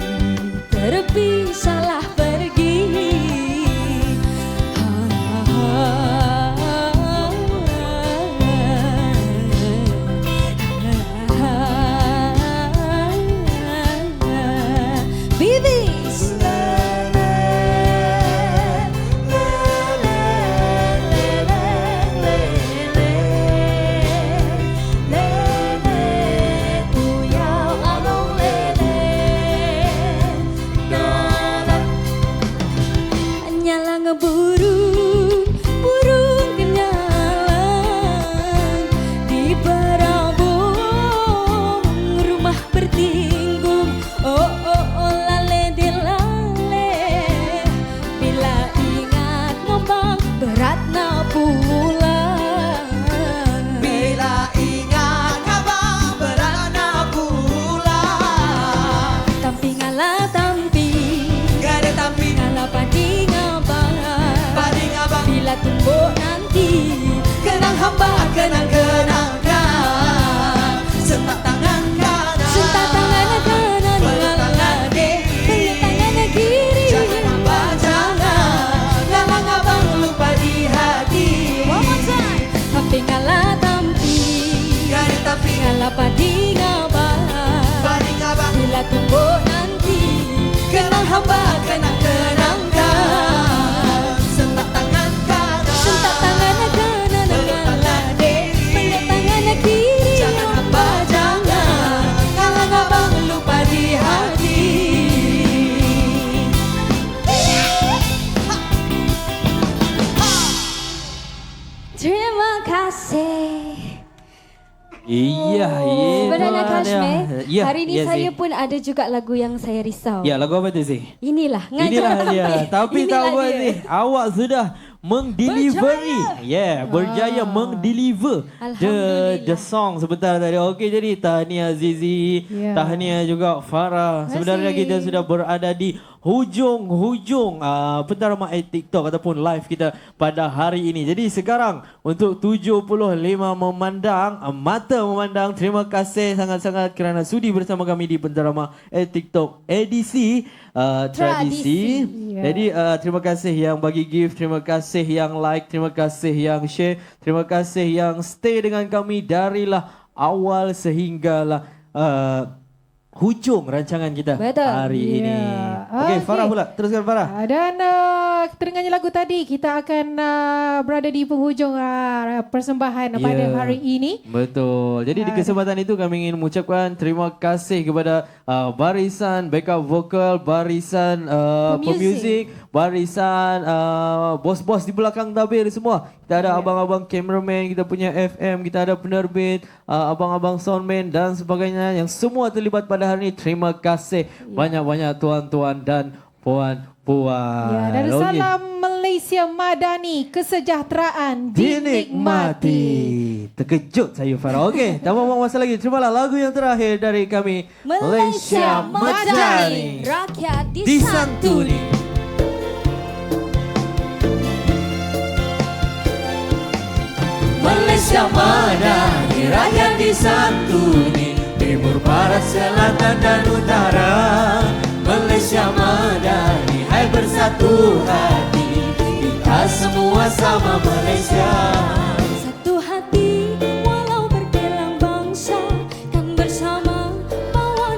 terpisahlah pergi. Bibis. Nyala ngeburung, burung kenyalang di perabung rumah bertinggung. Oh oh oh lale di lale, bila ingat ngembang berat na pulang. Bila ingat abang beranak pulang Tampi ngalah tampi, Gak ada tapi ngalah padi ngabang. Padi ngabang Bila tumbuk nanti, Kenang hamba kenang-kenangkan Setak tangan kanan sentak tangan kanan, Peluk tangan kiri peluk tangan kiri. Jangan hamba jangan Galang abang lupa di hati One more time. Tapi ngalah tampi, Gak ada tapi ngalah padi ngabang. Padi ngabang Bila tumbuk nanti, Kenang hamba kenang-kenangkan Setak tangan kanan sentak tangan kanan, Peluk tangan kiri peluk tangan kiri. Jangan hamba jangan Galang abang lupa di hati Terima kasih. Iya, Sebenarnya Kashmir, Ya, hari ini ya, saya Zee. pun ada juga lagu yang saya risau. Ya, lagu apa tu Zee? Inilah Inilah dia. Tapi tak Inilah apa dia. Zee. Awak sudah mengdelivery. Berjaya mengdeliver the song sebentar tadi. Okey, jadi tahniah Zizi, Ya. tahniah juga Farah. Sebenarnya kita sudah berada di hujung pentarama TikTok ataupun live kita pada hari ini. Jadi sekarang untuk 75 mata memandang, terima kasih sangat-sangat kerana sudi bersama kami di pentarama TikTok edisi tradisi. Ya. Jadi terima kasih yang bagi gift, terima kasih yang like, terima kasih yang share, terima kasih yang stay dengan kami darilah awal sehinggalah hujung rancangan kita Betul. hari ini. Okey, Farah pula. Teruskan Farah. Dan teringatnya lagu tadi, kita akan berada di penghujung persembahan pada Ya. hari ini. Betul. Jadi di kesempatan itu kami ingin mengucapkan terima kasih kepada barisan backup vokal, barisan pemuzik, barisan bos-bos di belakang tabir semua. Kita ada abang-abang cameraman, kita punya FM, kita ada penerbit, abang-abang soundman dan sebagainya yang semua terlibat pada hari ini. Terima kasih banyak-banyak tuan-tuan dan puan-puan. Ya, dan Okey. salam Malaysia Madani, kesejahteraan Dinikmati. Terkejut saya Farah. Okey, tak buang masa lagi. Terimalah lagu yang terakhir dari kami. Malaysia Madani, rakyat disantuni. Malaysia Madani, rakyat disantuni Timur, barat, selatan dan utara Malaysia Madani, hai bersatu hati Kita semua sama Malaysia Satu hati walau berbelang bangsa, kan bersama bawa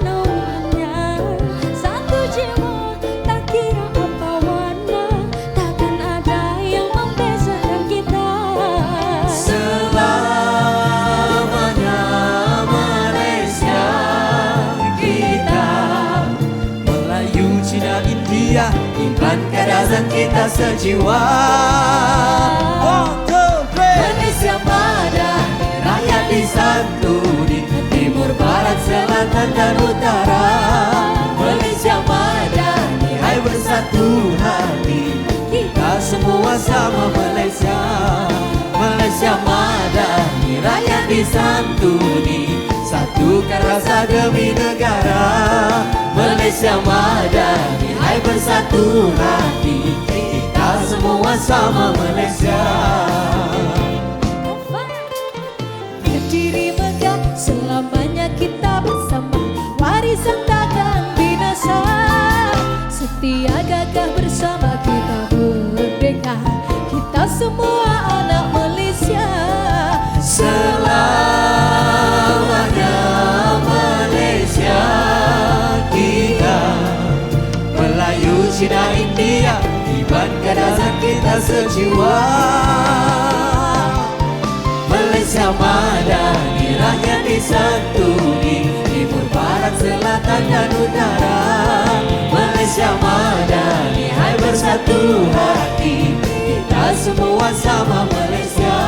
kita sejiwa. One, two, three. Malaysia Madani, rakyat disantuni, timur, barat, selatan dan utara. Malaysia Madani, hai bersatu hati, kita semua sama Malaysia. Malaysia Madani, rakyat disantuni, satukan rasa demi negara. Malaysia Madani, hai bersatu hati, kita semua sama Malaysia. Berdiri megah, selamanya kita bersama, warisan takkan binasa. Setia gagah bersama kita merdeka, kita semua anak Malaysia. Selamanya Malaysia kita, Melayu, Cina, India, Iban, Kadazan kita sejiwa. Malaysia Madani, rakyat disantuni, timur, barat, selatan dan utara. Malaysia Madani, hai bersatu hati, kita semua sama Malaysia.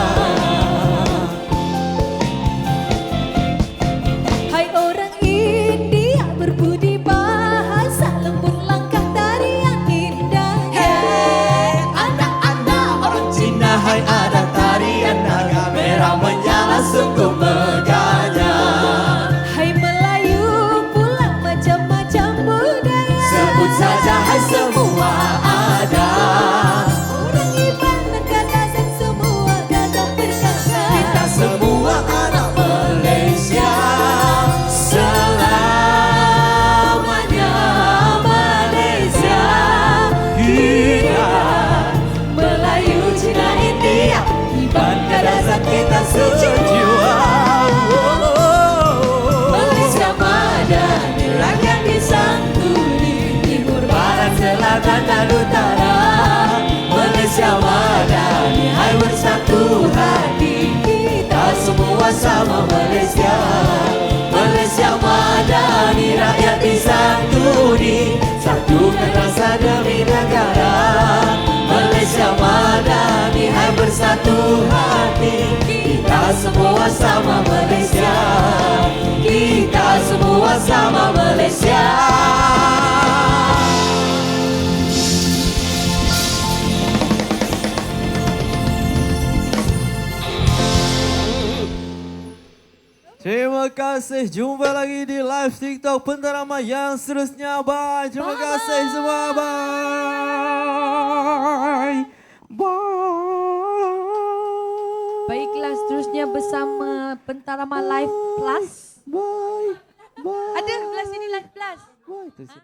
Hai orang India berbudi bahasa, lembut langkah tarian indahnya. Anak-anak orang Cina, hai ada tarian naga merah menyala sungguh megahnya. Hai Melayu pula macam-macam budaya, Sebut saja hai semua ada. orang Iban dan Kadazan semua gagah perkasa. Kita semua anak Malaysia. Selamanya Malaysia kita, Melayu, Cina, India, Iban, Kadazan kita sejiwa. Malaysia Madani, rakyat disantuni, timur, barat, selatan dan utara. Malaysia Madani, hai bersatu hati, kita semua sama Malaysia. Malaysia Madani, rakyat disantuni, satukan rasa demi negara. Malaysia Madani, hai bersatu hati, kita semua sama Malaysia. Kita semua sama Malaysia. Terima kasih. Jumpa lagi di live TikTok Pentarama yang seterusnya. Bye. Terima kasih semua. Bye. Bye. Baiklah, seterusnya bersama Pentarama Live Plus. Bye. Bye. Ada belah sini Live Plus. Bye.